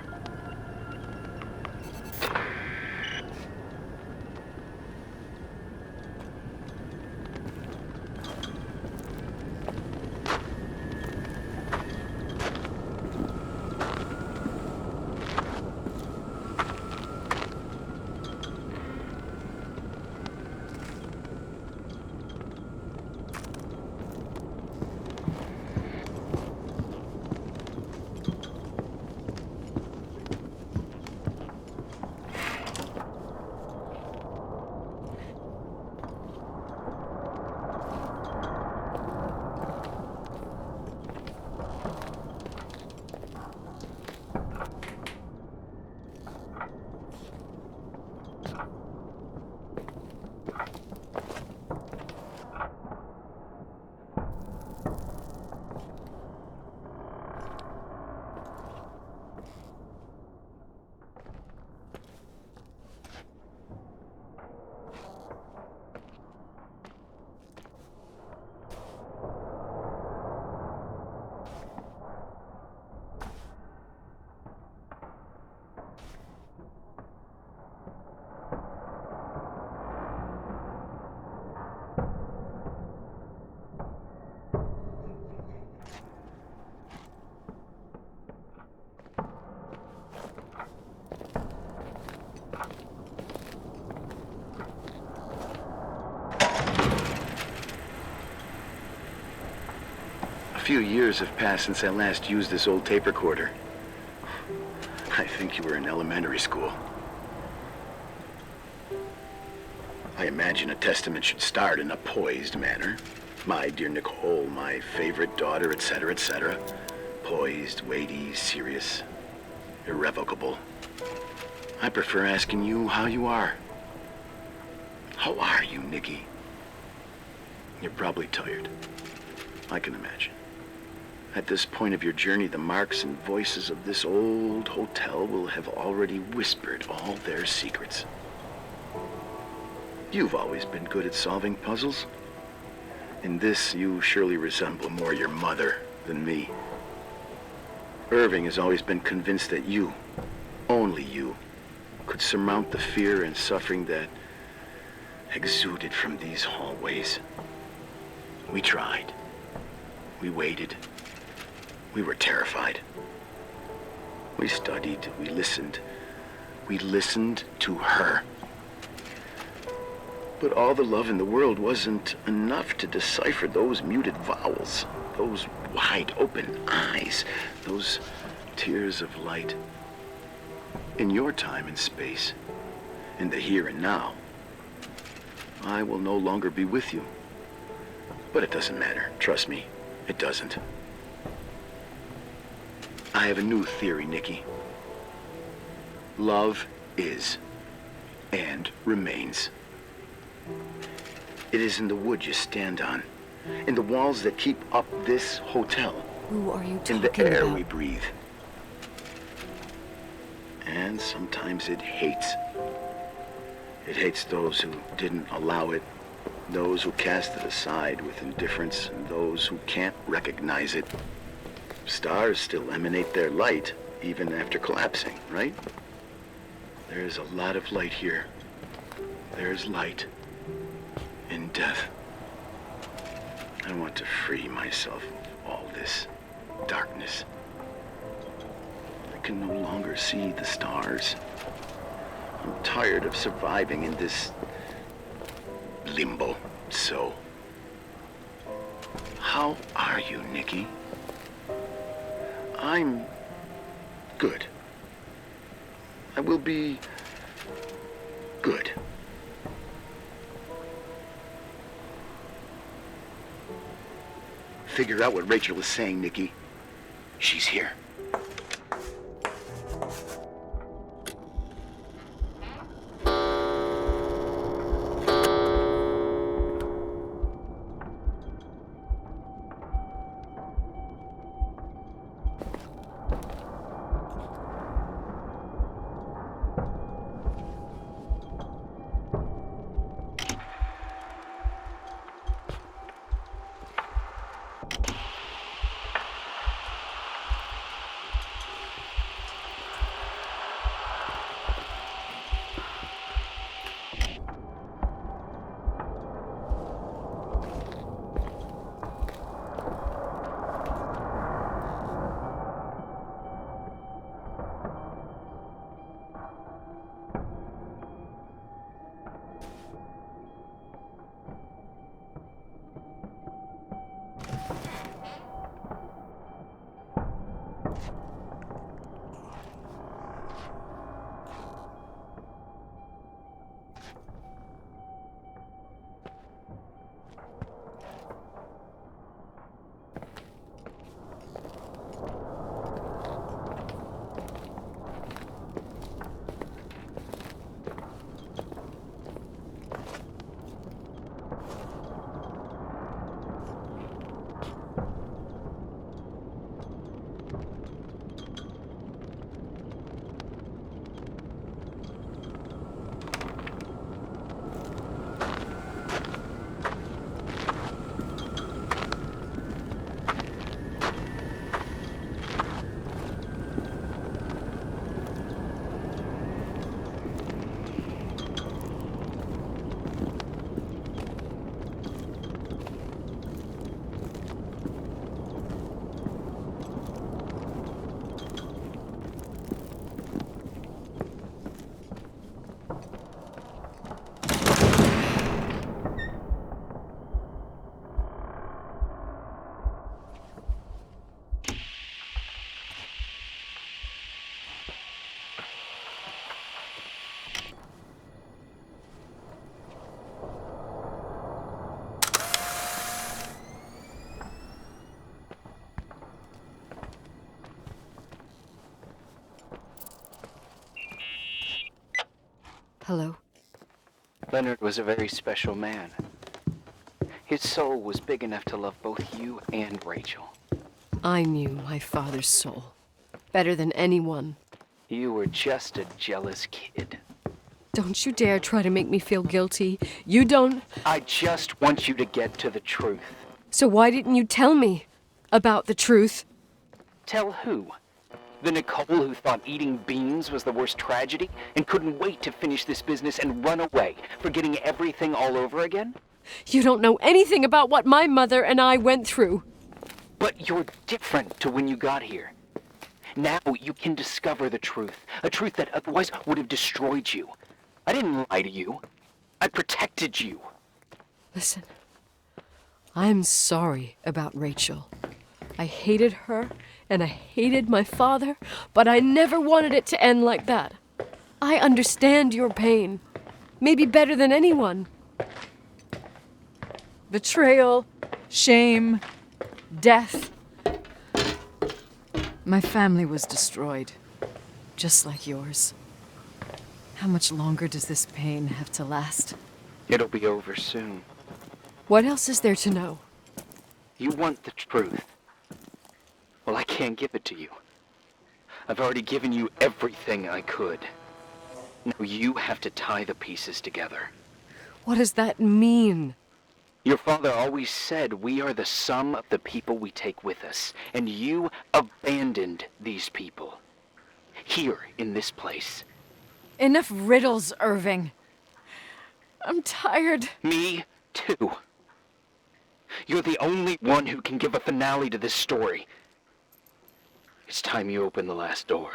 few years have passed since I last used this old tape recorder. I think you were in elementary school. I imagine a testament should start in a poised manner. My dear Nicole, my favorite daughter, etc., etc. Poised, weighty, serious, irrevocable. I prefer asking you how you are. How are you, Nikki? You're probably tired. I can imagine. At this point of your journey, the marks and voices of this old hotel will have already whispered all their secrets. You've always been good at solving puzzles. In this, you surely resemble more your mother than me. Irving has always been convinced that you, only you, could surmount the fear and suffering that exuded from these hallways. We tried. We waited. We were terrified. We studied. We listened. We listened to her. But all the love in the world wasn't enough to decipher those muted vowels, those wide open eyes, those tears of light. In your time and space, in the here and now, I will no longer be with you. But it doesn't matter. Trust me, it doesn't. I have a new theory, Nikki. Love is and remains. It is in the wood you stand on, in the walls that keep up this hotel, Who are you talking in the air about? we breathe. And sometimes it hates. It hates those who didn't allow it, those who cast it aside with indifference, and those who can't recognize it. Stars still emanate their light, even after collapsing, right? There's a lot of light here. There's light in death. I want to free myself of all this darkness. I can no longer see the stars. I'm tired of surviving in this limbo. So, how are you, Nikki? I'm good. I will be good. Figure out what Rachel is saying, Nikki. She's here. Hello. Leonard was a very special man. His soul was big enough to love both you and Rachel. I knew my father's soul better than anyone. You were just a jealous kid. Don't you dare try to make me feel guilty. You don't... I just want you to get to the truth. So why didn't you tell me about the truth? Tell who? The Nicole who thought eating beans was the worst tragedy and couldn't wait to finish this business and run away, forgetting everything all over again? You don't know anything about what my mother and I went through. But you're different to when you got here. Now you can discover the truth, a truth that otherwise would have destroyed you. I didn't lie to you. I protected you. Listen, I'm sorry about Rachel. I hated her, and I hated my father, but I never wanted it to end like that. I understand your pain, maybe better than anyone. Betrayal, shame, death. My family was destroyed, just like yours. How much longer does this pain have to last? It'll be over soon. What else is there to know? You want the truth. Well, I can't give it to you. I've already given you everything I could. Now you have to tie the pieces together. What does that mean? Your father always said we are the sum of the people we take with us, and you abandoned these people. Here, in this place. Enough riddles, Irving. I'm tired. Me, too. You're the only one who can give a finale to this story. It's time you open the last door.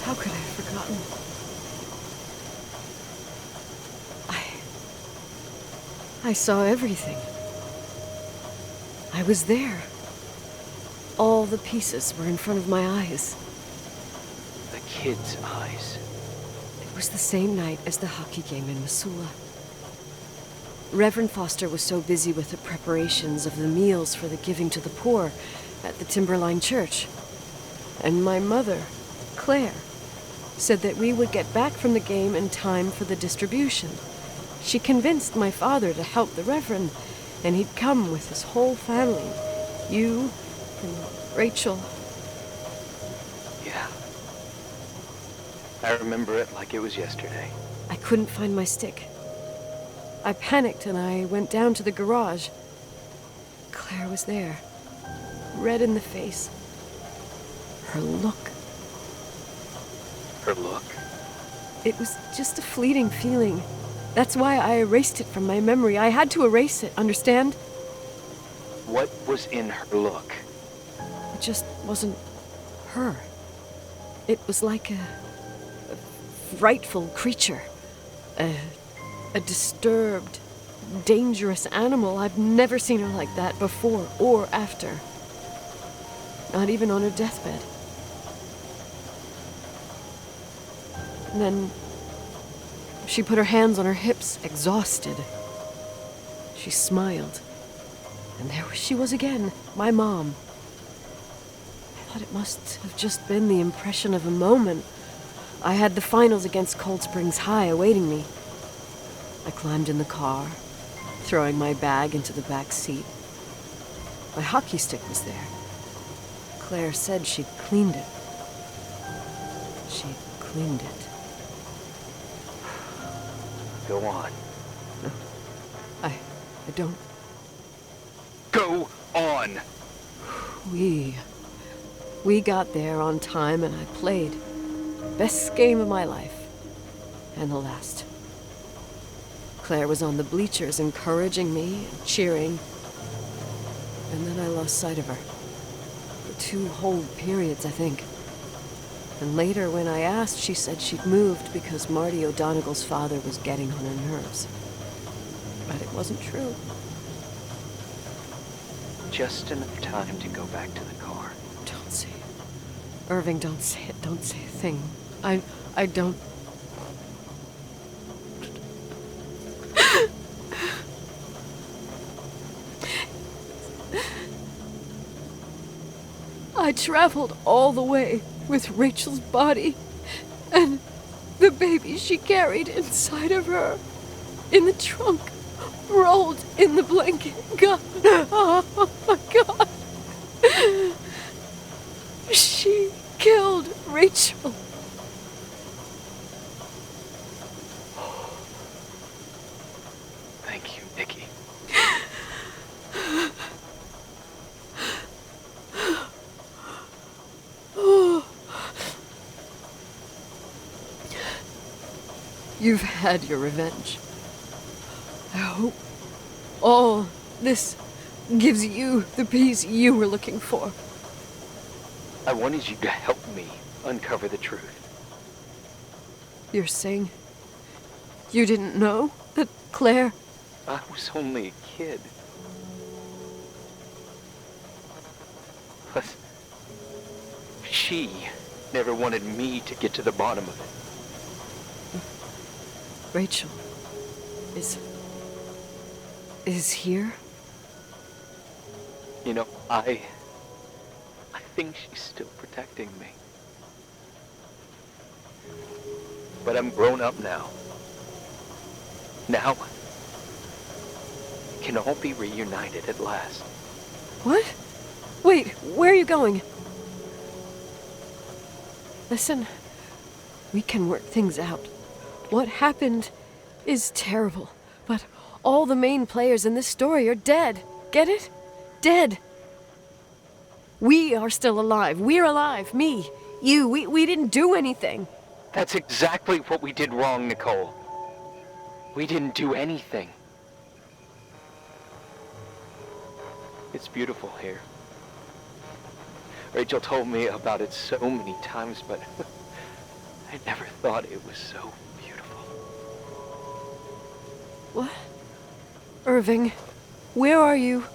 How could I have forgotten? I saw everything. I was there. All the pieces were in front of my eyes. The kid's eyes. It was the same night as the hockey game in Missoula. Reverend Foster was so busy with the preparations of the meals for the giving to the poor at the Timberline Church. And my mother, Claire, said that we would get back from the game in time for the distribution. She convinced my father to help the Reverend, and he'd come with his whole family. You and Rachel. Yeah. I remember it like it was yesterday. I couldn't find my stick. I panicked and I went down to the garage. Claire was there, red in the face. Her look. Her look? It was just a fleeting feeling. That's why I erased it from my memory. I had to erase it, understand? What was in her look? It just wasn't her. It was like a frightful creature. A disturbed, dangerous animal. I've never seen her like that before or after. Not even on her deathbed. And then She put her hands on her hips, exhausted. She smiled. And there she was again, my mom. I thought it must have just been the impression of a moment. I had the finals against Cold Springs High awaiting me. I climbed in the car, throwing my bag into the back seat. My hockey stick was there. Claire said she'd cleaned it. She'd cleaned it. Go on. I don't... Go on! We got there on time and I played. Best game of my life. And the last. Claire was on the bleachers encouraging me and cheering. And then I lost sight of her. For 2 whole periods, I think. And later, when I asked, she said she'd moved because Marty O'Donegal's father was getting on her nerves. But it wasn't true. Just enough time to go back to the car. Don't say it. Irving, don't say it. Don't say a thing. I don't... I traveled all the way with Rachel's body and the baby she carried inside of her in the trunk, rolled in the blanket. God, oh my God. She killed Rachel. Thank you, Nikki. You've had your revenge. I hope all this gives you the peace you were looking for. I wanted you to help me uncover the truth. You're saying you didn't know that Claire... I was only a kid. Plus, she never wanted me to get to the bottom of it. Rachel is here? You know, I think she's still protecting me. But I'm grown up now. Now, we can all be reunited at last. What? Wait, where are you going? Listen, we can work things out. What happened is terrible, but all the main players in this story are dead. Get it? Dead. We are still alive. We're alive. Me, you, we didn't do anything. That's exactly what we did wrong, Nicole. We didn't do anything. It's beautiful here. Rachel told me about it so many times, but I never thought it was so beautiful. What? Irving, where are you?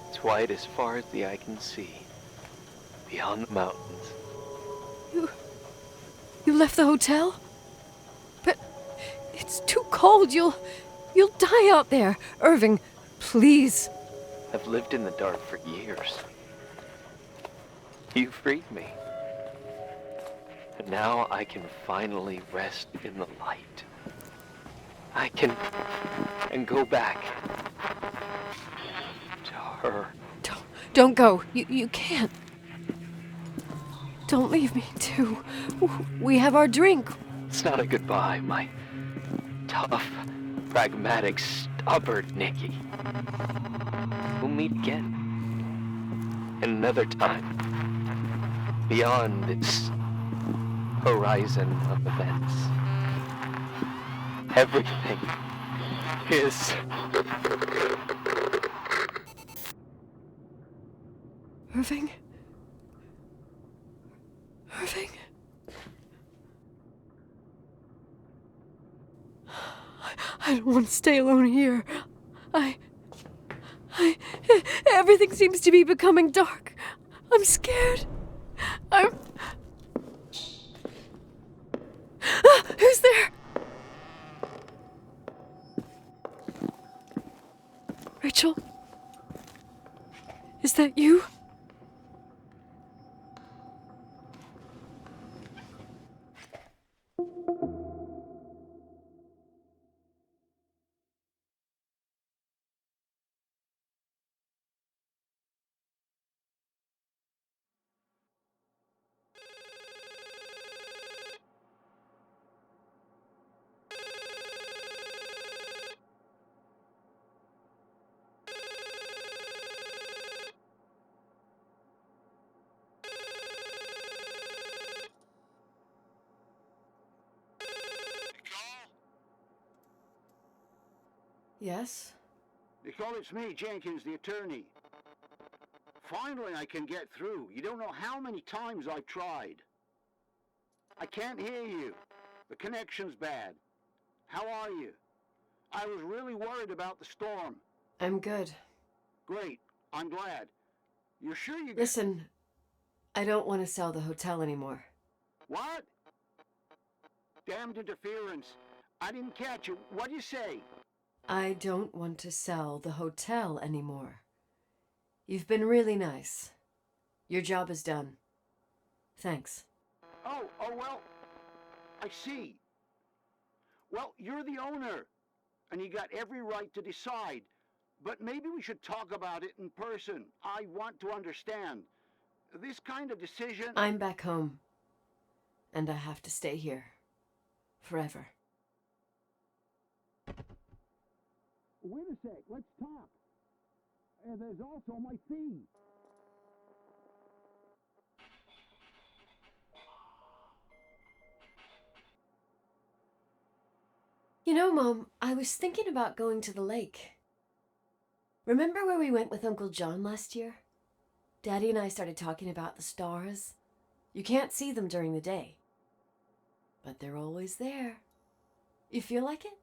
It's white as far as the eye can see, beyond the mountains. You left the hotel? But it's too cold. You'll die out there. Irving, please. I've lived in the dark for years. You freed me. And now I can finally rest in the light. I can go back to her. Don't go. You can't. Don't leave me, too. We have our drink. It's not a goodbye, my tough, pragmatic, stubborn Nikki. We'll meet again. Another time. Beyond this horizon of events. Everything is... Irving? Irving? I don't want to stay alone here. Everything seems to be becoming dark. I'm scared. Who's there? Rachel? Is that you? Yes? Nicole, it's me, Jenkins, the attorney. Finally, I can get through. You don't know how many times I've tried. I can't hear you. The connection's bad. How are you? I was really worried about the storm. I'm good. Great. I'm glad. You're sure you... Listen, I don't want to sell the hotel anymore. What? Damned interference. I didn't catch you. What'd you say? I don't want to sell the hotel anymore. You've been really nice. Your job is done. Thanks. Oh, well, I see. Well, you're the owner, and you got every right to decide. But maybe we should talk about it in person. I want to understand. This kind of decision... I'm back home, and I have to stay here. Forever. Wait a sec, let's talk. There's also my fee. You know, Mom, I was thinking about going to the lake. Remember where we went with Uncle John last year? Daddy and I started talking about the stars. You can't see them during the day, but they're always there. You feel like it?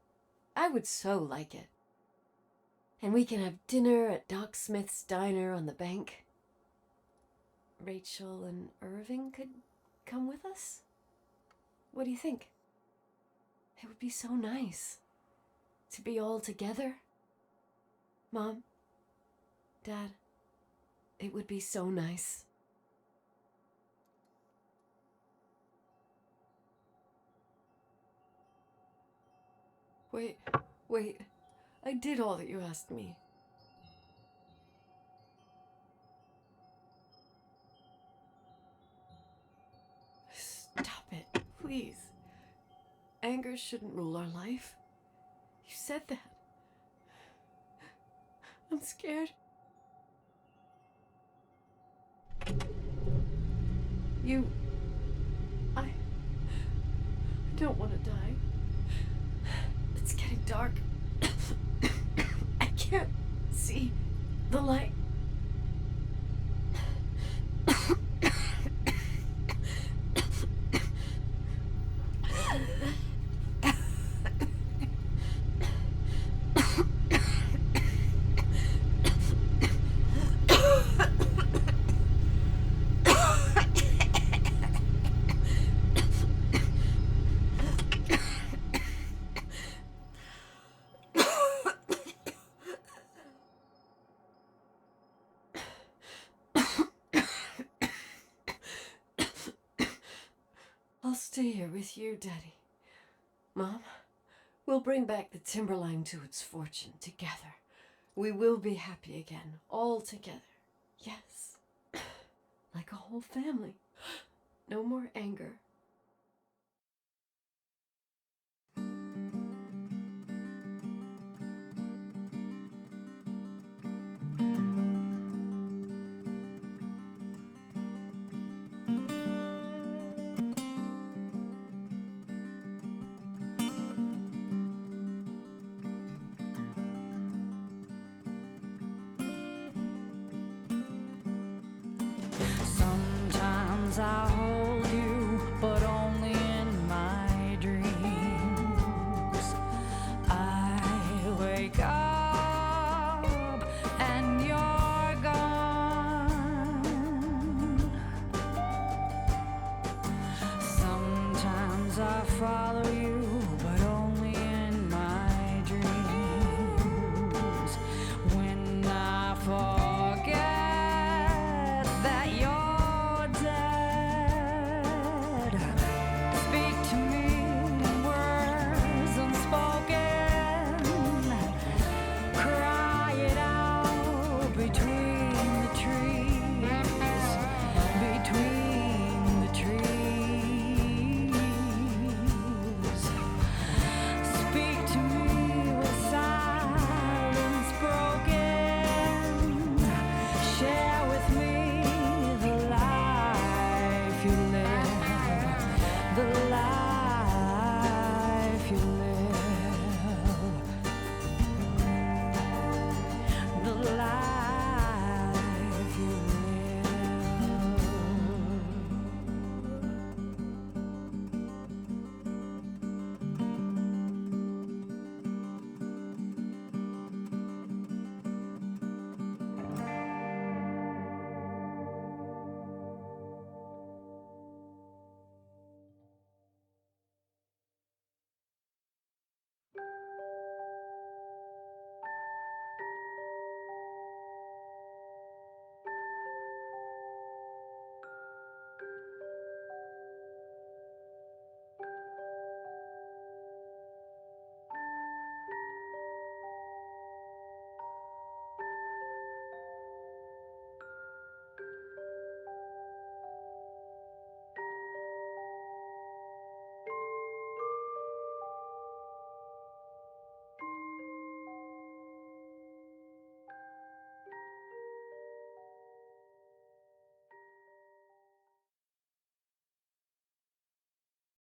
I would so like it. And we can have dinner at Doc Smith's diner on the bank. Rachel and Irving could come with us? What do you think? It would be so nice to be all together. Mom, Dad, it would be so nice. Wait, I did all that you asked me. Stop it, please. Anger shouldn't rule our life. You said that. I'm scared. I don't want to die. It's getting dark. I can't see the light. I'll stay here with you, Daddy. Mom, we'll bring back the Timberline to its fortune together. We will be happy again, all together. Yes. Like a whole family. No more anger. Sometimes I hold you, but only in my dreams. I wake up and you're gone. Sometimes I follow you